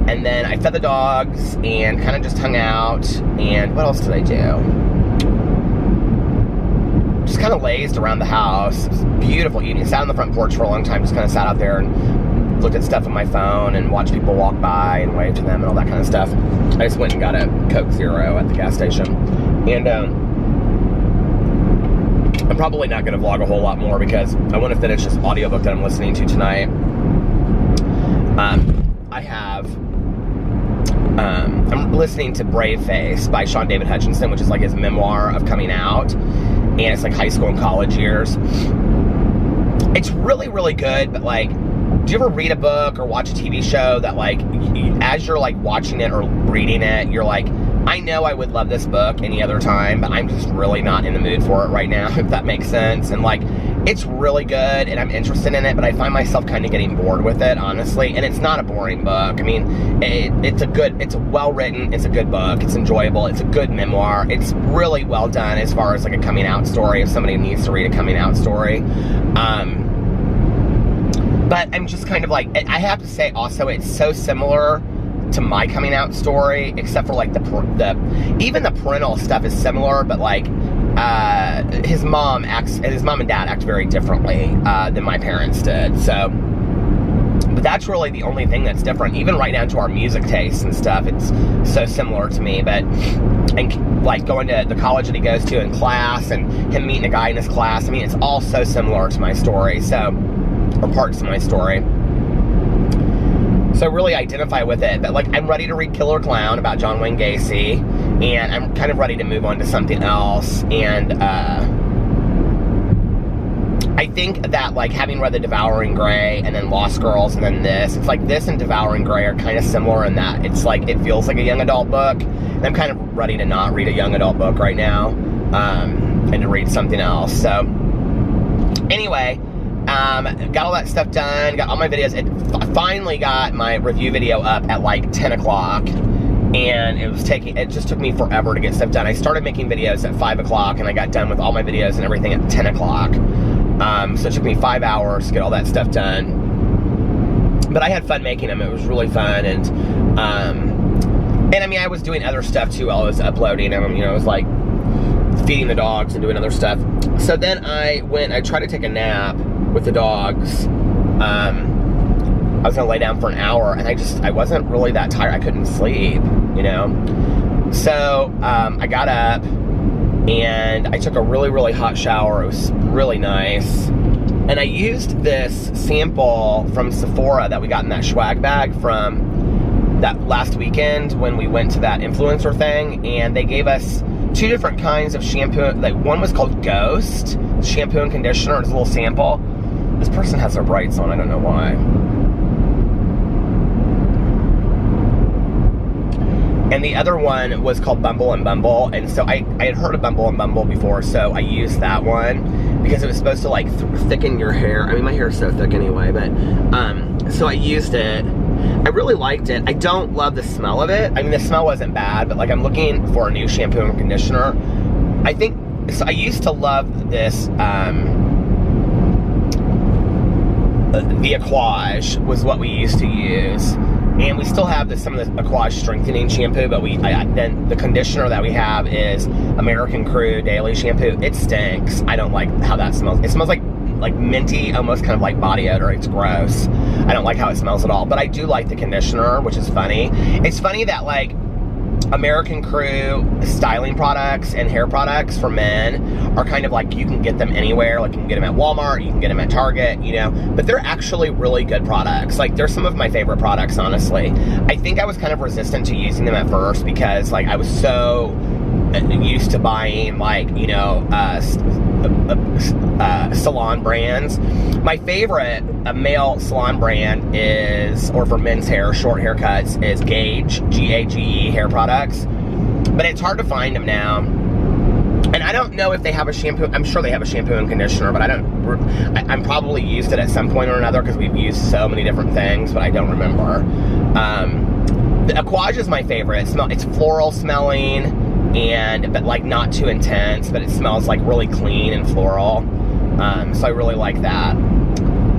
and then I fed the dogs and kind of just hung out. And what else did I do? Just kind of lazed around the house. It was a beautiful evening. Sat on the front porch for a long time, just kind of sat out there and looked at stuff on my phone and watched people walk by and wave to them and all that kind of stuff. I just went and got a Coke Zero at the gas station. And I'm probably not going to vlog a whole lot more because I want to finish this audiobook that I'm listening to tonight. I'm listening to Brave Face by Sean David Hutchinson, which is like his memoir of coming out. And it's like high school and college years. It's really, really good, but like, do you ever read a book or watch a TV show that like, as you're like watching it or reading it, you're like, I know I would love this book any other time, but I'm just really not in the mood for it right now, if that makes sense. And like, it's really good and I'm interested in it, but I find myself kind of getting bored with it, honestly. And it's not a boring book. I mean, it's well written, it's a good book, it's enjoyable, it's a good memoir, it's really well done as far as like a coming out story, if somebody needs to read a coming out story. But I'm just kind of like, I have to say also, it's so similar to my coming out story, except for like even the parental stuff is similar, but like his mom and dad act very differently than my parents did. So, but that's really the only thing that's different. Even right down to our music tastes and stuff, it's so similar to me. But and like going to the college that he goes to in class, and him meeting a guy in his class, I mean, it's all so similar to my story. So, or parts of my story. So I really identify with it, but like I'm ready to read Killer Clown about John Wayne Gacy, and I'm kind of ready to move on to something else. And I think that like having read The Devouring Grey and then Lost Girls and then this, it's like this and Devouring Grey are kind of similar in that it's like it feels like a young adult book, and I'm kind of ready to not read a young adult book right now, and to read something else. So anyway, got all that stuff done, got all my videos. I finally got my review video up at like 10 o'clock, and it just took me forever to get stuff done. I started making videos at 5 o'clock, and I got done with all my videos and everything at 10 o'clock. So it took me 5 hours to get all that stuff done. But I had fun making them. It was really fun, and I mean, I was doing other stuff too while I was uploading them. You know, I was like feeding the dogs and doing other stuff. So then I tried to take a nap with the dogs. I was gonna lay down for an hour, and I wasn't really that tired. I couldn't sleep, you know? So, I got up, and I took a really, really hot shower. It was really nice. And I used this sample from Sephora that we got in that swag bag from that last weekend when we went to that influencer thing, and they gave us two different kinds of shampoo. Like one was called Ghost shampoo and conditioner. It's a little sample. This person has their brights on. I don't know why. And the other one was called Bumble and Bumble. And so I had heard of Bumble and Bumble before, so I used that one because it was supposed to like thicken your hair. I mean, my hair is so thick anyway, but so I used it. I really liked it. I don't love the smell of it. I mean, the smell wasn't bad, but like I'm looking for a new shampoo and conditioner. I think, so I used to love this, the Aquage was what we used to use. And we still have some of the Aquage strengthening shampoo, but then the conditioner that we have is American Crew Daily Shampoo. It stinks. I don't like how that smells. It smells like minty, almost kind of like body odor. It's gross. I don't like how it smells at all. But I do like the conditioner, which is funny. It's funny that like American Crew styling products and hair products for men are kind of like, you can get them anywhere. Like you can get them at Walmart, you can get them at Target, you know, but they're actually really good products. Like they're some of my favorite products, honestly. I think I was kind of resistant to using them at first because like I was so used to buying like, you know, salon brands. My favorite male salon brand is, or for men's hair, short haircuts, is Gage, G-A-G-E hair products. But it's hard to find them now. And I don't know if they have a shampoo. I'm sure they have a shampoo and conditioner, but I'm probably used it at some point or another because we've used so many different things, but I don't remember. The Aquage is my favorite. It's floral smelling, but like not too intense, but it smells like really clean and floral. So I really like that.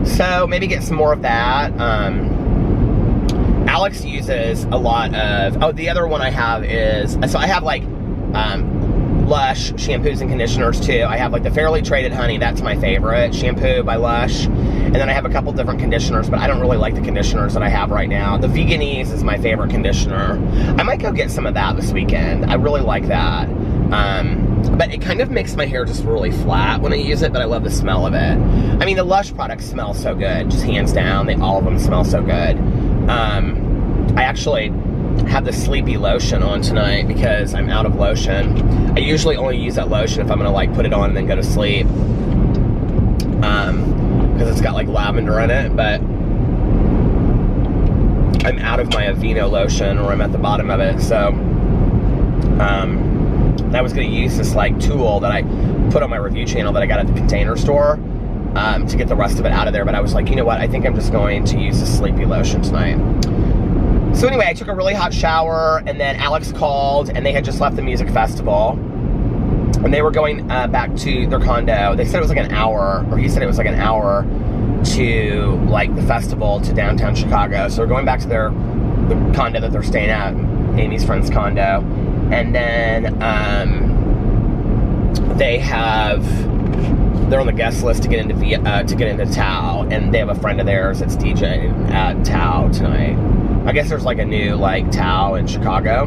So maybe get some more of that. Alex uses a lot of, the other one I have is, so I have like Lush shampoos and conditioners too. I have like the Fairly Traded Honey, that's my favorite shampoo by Lush. And then I have a couple different conditioners, but I don't really like the conditioners that I have right now. The Veganese is my favorite conditioner. I might go get some of that this weekend. I really like that. But it kind of makes my hair just really flat when I use it, but I love the smell of it. I mean, the Lush products smell so good, just hands down. All of them smell so good. I actually have the Sleepy lotion on tonight because I'm out of lotion. I usually only use that lotion if I'm gonna like put it on and then go to sleep. Because it's got like lavender in it, but I'm out of my Aveeno lotion, or I'm at the bottom of it, so I was going to use this like tool that I put on my review channel that I got at the Container Store to get the rest of it out of there, but I was like, you know what, I think I'm just going to use the Sleepy lotion tonight. So anyway, I took a really hot shower, and then Alex called, and they had just left the music festival, and they were going back to their condo. They said it was like an hour, or he said it was like an hour to like the festival to downtown Chicago. So they're going back to the condo that they're staying at, Amy's friend's condo. And then they're on the guest list to get into Tao, and they have a friend of theirs that's DJing at Tao tonight. I guess there's like a new like Tao in Chicago,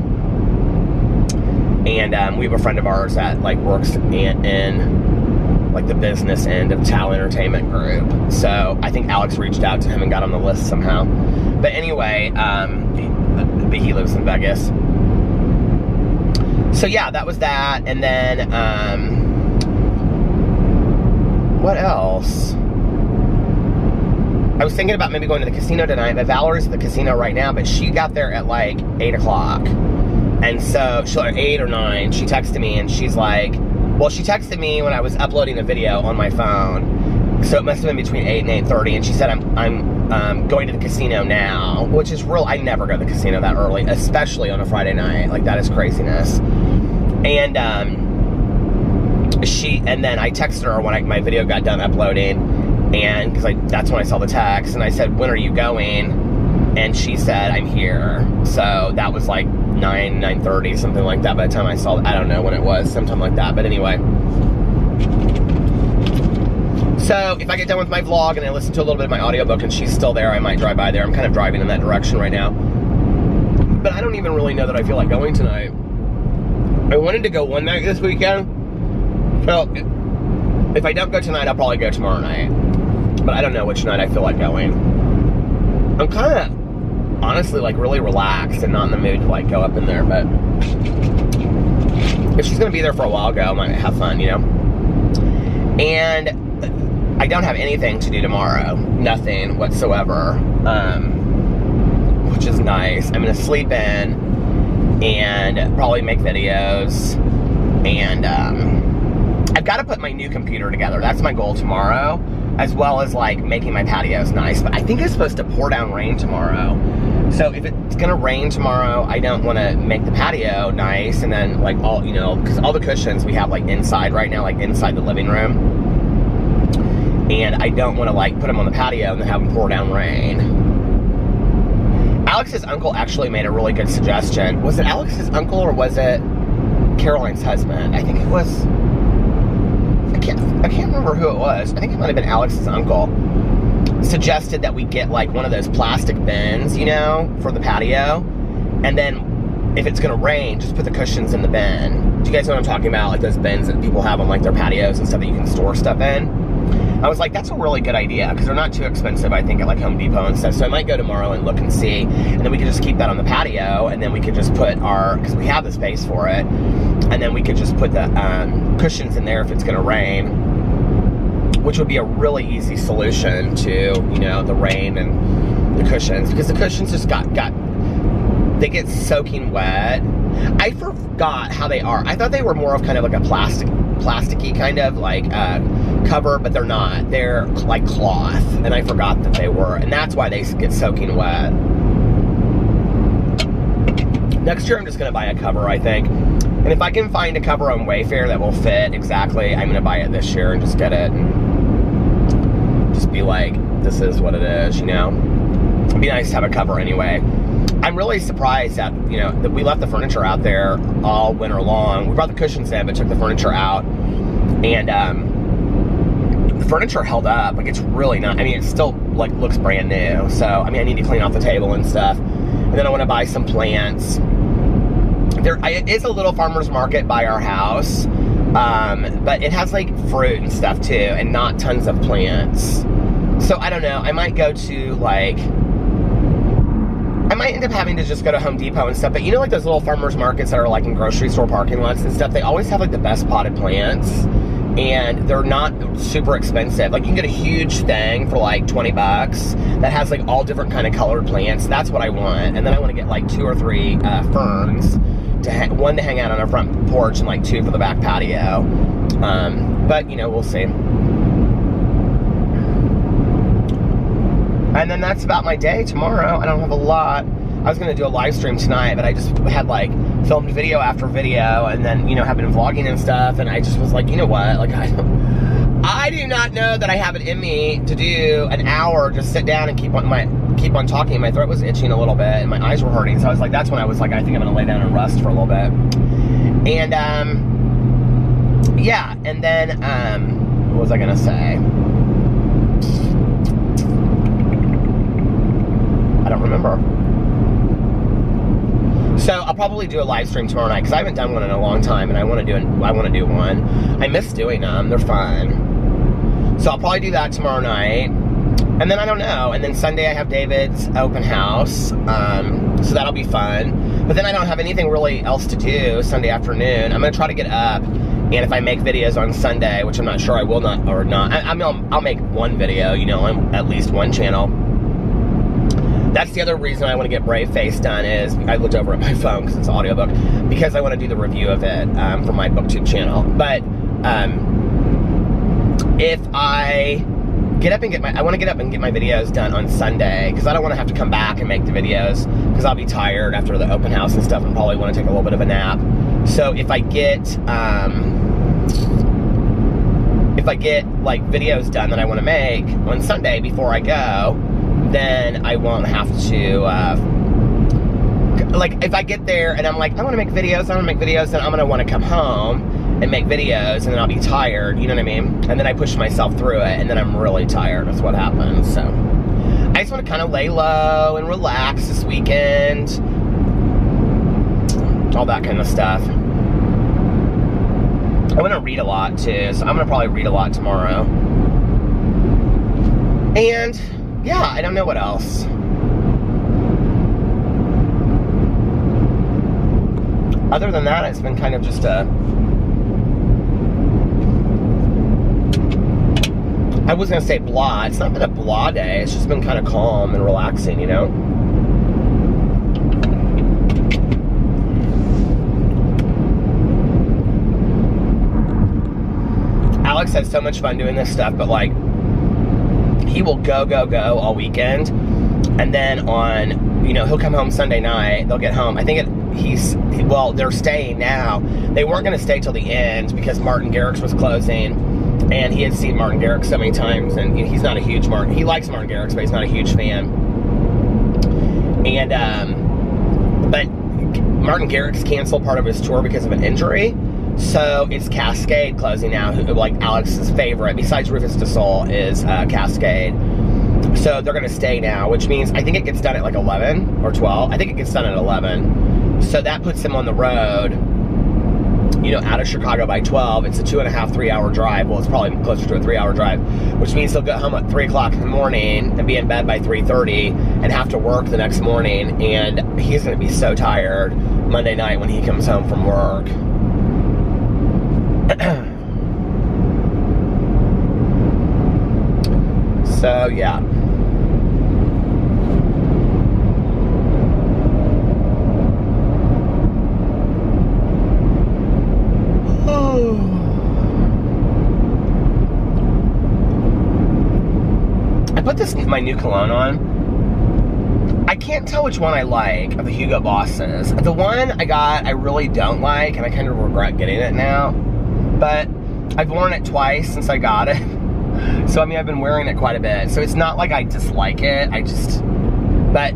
and we have a friend of ours that like works in like the business end of Tao Entertainment Group. So I think Alex reached out to him and got on the list somehow. But anyway, he lives in Vegas. So yeah, that was that, and then, what else? I was thinking about maybe going to the casino tonight, but Valerie's at the casino right now, but she got there at like 8 o'clock, and so, 8 or 9, she texted me, and she's like, well, she texted me when I was uploading a video on my phone, so it must have been between 8 and 8:30, and she said, I'm going to the casino now, which is real. I never go to the casino that early, especially on a Friday night. Like, that is craziness. And then I texted her when my video got done uploading, and because that's when I saw the text, and I said, when are you going? And she said, I'm here. So that was like 9:30, something like that by the time I saw, I don't know when it was, sometime like that, but anyway. So if I get done with my vlog and I listen to a little bit of my audiobook and she's still there, I might drive by there. I'm kind of driving in that direction right now. But I don't even really know that I feel like going tonight. I wanted to go one night this weekend. So if I don't go tonight, I'll probably go tomorrow night. But I don't know which night I feel like going. I'm kind of, honestly, like really relaxed and not in the mood to like go up in there, but if she's gonna be there for a while, go. I might have fun, you know? And I don't have anything to do tomorrow. Nothing whatsoever. Which is nice. I'm gonna sleep in and probably make videos. And I've got to put my new computer together. That's my goal tomorrow, as well as like making my patios nice. But I think it's supposed to pour down rain tomorrow. So if it's gonna rain tomorrow, I don't want to make the patio nice, and then like all, you know, because all the cushions we have like inside right now, like inside the living room, and I don't want to like put them on the patio and then have them pour down rain. Alex's uncle actually made a really good suggestion. Was it Alex's uncle or was it Caroline's husband? I think it was, I can't remember who it was. I think it might have been Alex's uncle. Suggested that we get like one of those plastic bins, you know, for the patio. And then if it's gonna rain, just put the cushions in the bin. Do you guys know what I'm talking about? Like those bins that people have on like their patios and stuff that you can store stuff in. I was like, that's a really good idea, because they're not too expensive, I think, at like Home Depot and stuff. So I might go tomorrow and look and see, and then we could just keep that on the patio, and then we could just put our, because we have the space for it, and then we could just put the cushions in there if it's gonna rain, which would be a really easy solution to, you know, the rain and the cushions, because the cushions just they get soaking wet. I forgot how they are. I thought they were more of kind of like a plasticky kind of like cover, but they're not. They're like cloth, and I forgot that they were, and that's why they get soaking wet. Next year I'm just gonna buy a cover, I think, and if I can find a cover on Wayfair that will fit exactly, I'm gonna buy it this year and just get it and just be like, this is what it is, you know? It'd be nice to have a cover anyway. I'm really surprised that, you know, that we left the furniture out there all winter long. We brought the cushions in, but took the furniture out, and the furniture held up. Like, it's really not, I mean, it still like looks brand new. So, I mean, I need to clean off the table and stuff. And then I want to buy some plants. There is a little farmer's market by our house, but it has like fruit and stuff too, and not tons of plants. So I don't know, I might go to like, I might end up having to just go to Home Depot and stuff, but you know, like those little farmers markets that are like in grocery store parking lots and stuff, they always have like the best potted plants, and they're not super expensive. Like, you can get a huge thing for like 20 bucks that has like all different kind of colored plants. That's what I want. And then I want to get like 2 or 3 ferns, one to hang out on our front porch and like 2 for the back patio. But you know, we'll see. And then that's about my day tomorrow. I don't have a lot. I was gonna do a live stream tonight, but I just had like filmed video after video, and then, you know, have been vlogging and stuff, and I just was like, you know what, like, I do not know that I have it in me to do an hour, just sit down and keep on talking. My throat was itching a little bit and my eyes were hurting, so I was like, that's when I was like, I think I'm gonna lay down and rest for a little bit. And yeah, and then what was I gonna say? I don't remember. So I'll probably do a live stream tomorrow night, because I haven't done one in a long time, and I want to do one. I miss doing them. They're fun. So I'll probably do that tomorrow night. And then I don't know. And then Sunday I have David's open house. So that'll be fun. But then I don't have anything really else to do Sunday afternoon. I'm going to try to get up, and if I make videos on Sunday, which I'm not sure I will not or not, I'll make one video, you know, on at least one channel. That's the other reason I want to get Brave Face done, is I looked over at my phone because it's an audiobook, because I want to do the review of it for my BookTube channel. But if I get up and I want to get up and get my videos done on Sunday, because I don't want to have to come back and make the videos, because I'll be tired after the open house and stuff and probably want to take a little bit of a nap. So if I get like videos done that I want to make on Sunday before I go, then I won't have to, like, if I get there and I'm like, I want to make videos, then I'm going to want to come home and make videos, and then I'll be tired, you know what I mean? And then I push myself through it, and then I'm really tired. That's what happens. So I just want to kind of lay low and relax this weekend, all that kind of stuff. I want to read a lot too, so I'm going to probably read a lot tomorrow. And yeah, I don't know what else. other than that, it's been kind of just I was gonna say blah. It's not been a blah day. It's just been kind of calm and relaxing, you know? Alex has so much fun doing this stuff, but like, he will go all weekend. And then on, you know, he'll come home Sunday night. They'll get home. I think well, they're staying now. They weren't going to stay till the end because Martin Garrix was closing. And he had seen Martin Garrix so many times. And you know, he's not a huge he likes Martin Garrix, but he's not a huge fan. And, but Martin Garrix canceled part of his tour because of an injury. So it's Cascade closing now, like Alex's favorite, besides Rufus du Sol, is Cascade. So they're gonna stay now, which means I think it gets done at like 11 or 12. I think it gets done at 11. So that puts them on the road, you know, out of Chicago by 12. It's a 2.5, 3 hour drive. Well, it's probably closer to a 3 hour drive, which means they'll get home at 3 o'clock in the morning and be in bed by 3:30 and have to work the next morning. And he's gonna be so tired Monday night when he comes home from work. So, yeah. I put my new cologne on. I can't tell which one I like of the Hugo Bosses. The one I got, I really don't like, and I kind of regret getting it now. But I've worn it twice since I got it. So, I mean, I've been wearing it quite a bit. So, it's not like I dislike it. But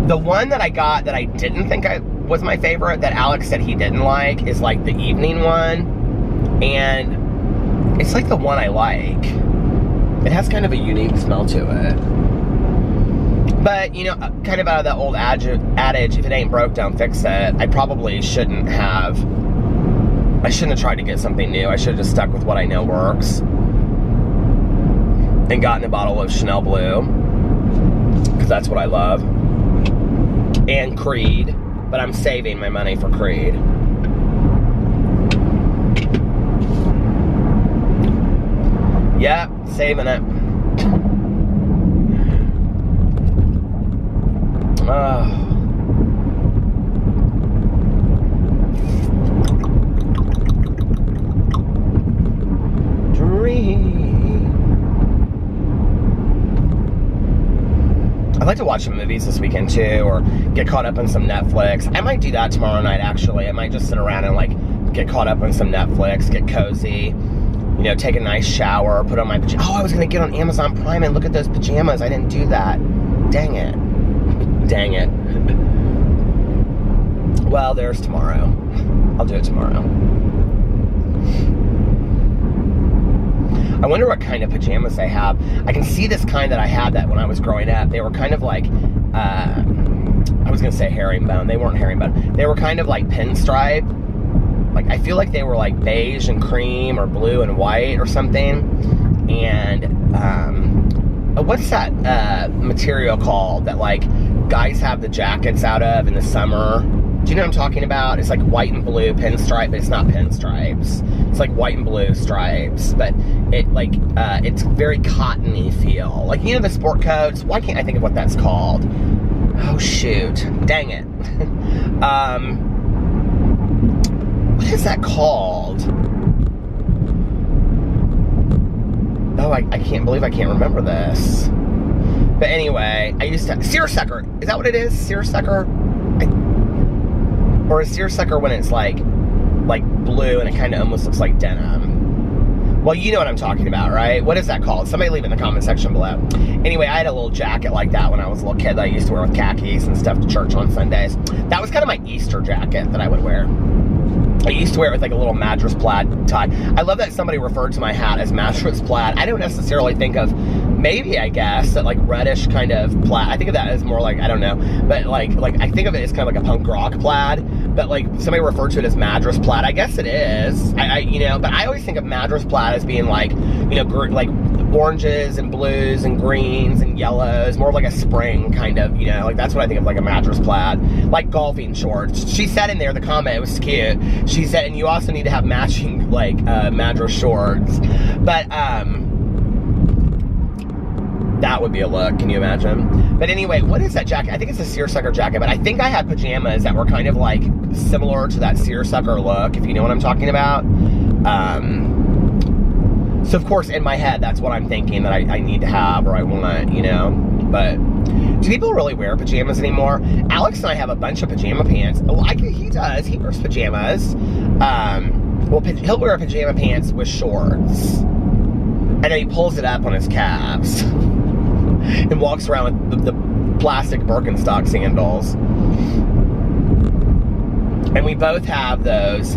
the one that I got that I didn't think was my favorite, that Alex said he didn't like, is like the evening one. And it's like the one I like. It has kind of a unique smell to it. But, you know, kind of out of that old adage, if it ain't broke, don't fix it. I probably shouldn't have tried to get something new. I should have just stuck with what I know works. And gotten a bottle of Chanel Blue, because that's what I love. And Creed, but I'm saving my money for Creed. Yeah, saving it. I'd like to watch some movies this weekend too, or get caught up on some Netflix. I might do that tomorrow night, actually. I might just sit around and like get caught up on some Netflix, get cozy, you know, take a nice shower, put on my pajamas. Oh, I was gonna get on Amazon Prime and look at those pajamas. I didn't do that. Dang it. Dang it. Well, there's tomorrow. I'll do it tomorrow. I wonder what kind of pajamas they have. I can see this kind that I had that when I was growing up. They were kind of like, I was going to say herringbone. They weren't herringbone. They were kind of like pinstripe. Like, I feel like they were like beige and cream or blue and white or something. And, what's that material called that like guys have the jackets out of in the summer? Do you know what I'm talking about? It's like white and blue pinstripe, but it's not pinstripes. It's like white and blue stripes, but it like, it's very cottony feel. Like, you know the sport coats? Why can't I think of what that's called? Oh, shoot. Dang it. What is that called? Oh, I can't believe I can't remember this. But anyway, I used to, seersucker. Is that what it is? Seersucker? Or is seersucker when it's like blue and it kind of almost looks like denim? Well, you know what I'm talking about, right? What is that called? Somebody leave it in the comment section below. Anyway, I had a little jacket like that when I was a little kid that I used to wear with khakis and stuff to church on Sundays. That was kind of my Easter jacket that I would wear. I used to wear it with like a little mattress plaid tie. I love that somebody referred to my hat as mattress plaid. I don't necessarily think of, maybe I guess, that like reddish kind of plaid. I think of that as more like, I don't know, but like I think of it as kind of like a punk rock plaid, but like somebody referred to it as mattress plaid. I guess it is. You know, but I always think of mattress plaid as being like, you know, like oranges and blues and greens and yellows, more like a spring kind of, you know, like that's what I think of like a mattress plaid, like golfing shorts. She said in there, the comment, it was cute. She said, and you also need to have matching like mattress shorts. But that would be a look, can you imagine? But anyway, what is that jacket? I think it's a seersucker jacket, but I think I had pajamas that were kind of like similar to that seersucker look, if you know what I'm talking about. So of course in my head, that's what I'm thinking that I need to have, or I want, you know. But do people really wear pajamas anymore? Alex and I have a bunch of pajama pants. Well, he does, he wears pajamas. Well, he'll wear pajama pants with shorts. And then he pulls it up on his calves. And walks around with the plastic Birkenstock sandals. And we both have those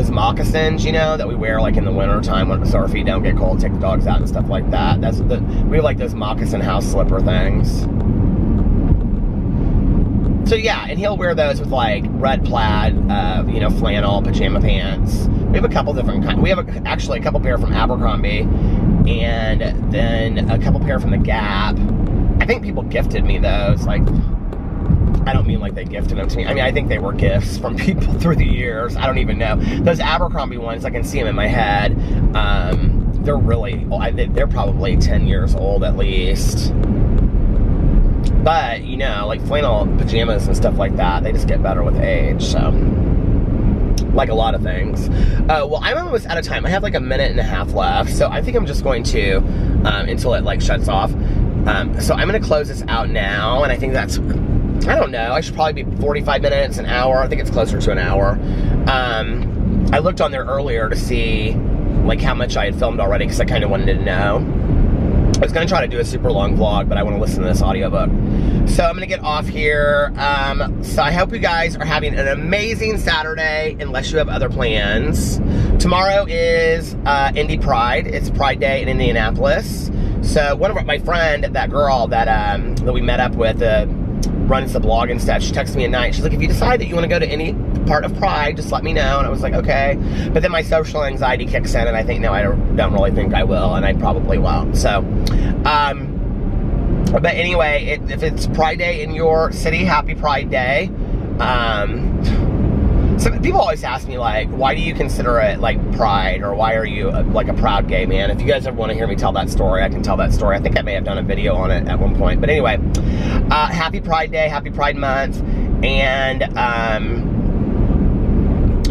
moccasins, you know, that we wear like in the winter time so our feet don't get cold, take the dogs out and stuff like that. We have like those moccasin house slipper things. So yeah, and he'll wear those with like red plaid, you know, flannel pajama pants. We have a couple different kinds. We have actually a couple pair from Abercrombie, and then a couple pair from the Gap. I think people gifted me those. Like, I don't mean like they gifted them to me. I mean, I think they were gifts from people through the years. I don't even know. Those Abercrombie ones, I can see them in my head. They're really, they're probably 10 years old at least. But, you know, like flannel pajamas and stuff like that, they just get better with age, so. Like a lot of things. Well, I'm almost out of time. I have like a minute and a half left, so I think I'm just going to, until it like shuts off. So I'm gonna close this out now, and I think that's, I don't know, I should probably be 45 minutes, an hour. I think it's closer to an hour. I looked on there earlier to see like how much I had filmed already, because I kind of wanted to know. I was gonna try to do a super long vlog, but I want to listen to this audiobook. So I'm gonna get off here. So I hope you guys are having an amazing Saturday, unless you have other plans. Tomorrow is Indy Pride. It's Pride Day in Indianapolis. So one of my friend, that girl that we met up with, runs the blog and stuff, she texted me at night. She's like, if you decide that you want to go to any part of Pride, just let me know. And I was like, okay. But then my social anxiety kicks in, and I think, no, I don't really think I will, and I probably won't. So, but anyway, if it's Pride Day in your city, happy Pride Day. So people always ask me, like, why do you consider it like Pride, or why are you like a proud gay man? If you guys ever want to hear me tell that story, I can tell that story. I think I may have done a video on it at one point. But anyway, happy Pride Day, happy Pride Month, and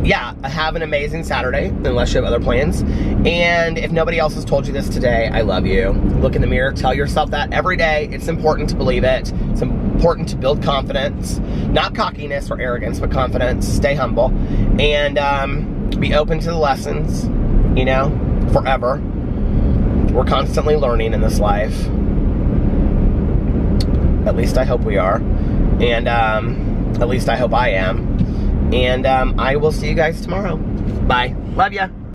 yeah, have an amazing Saturday, unless you have other plans. And if nobody else has told you this today, I love you. Look in the mirror, tell yourself that every day. It's important to believe it. It's important to build confidence, not cockiness or arrogance, but confidence. Stay humble, and be open to the lessons, you know, forever. We're constantly learning in this life. At least I hope we are. And at least I hope I am. And I will see you guys tomorrow. Bye. Love ya.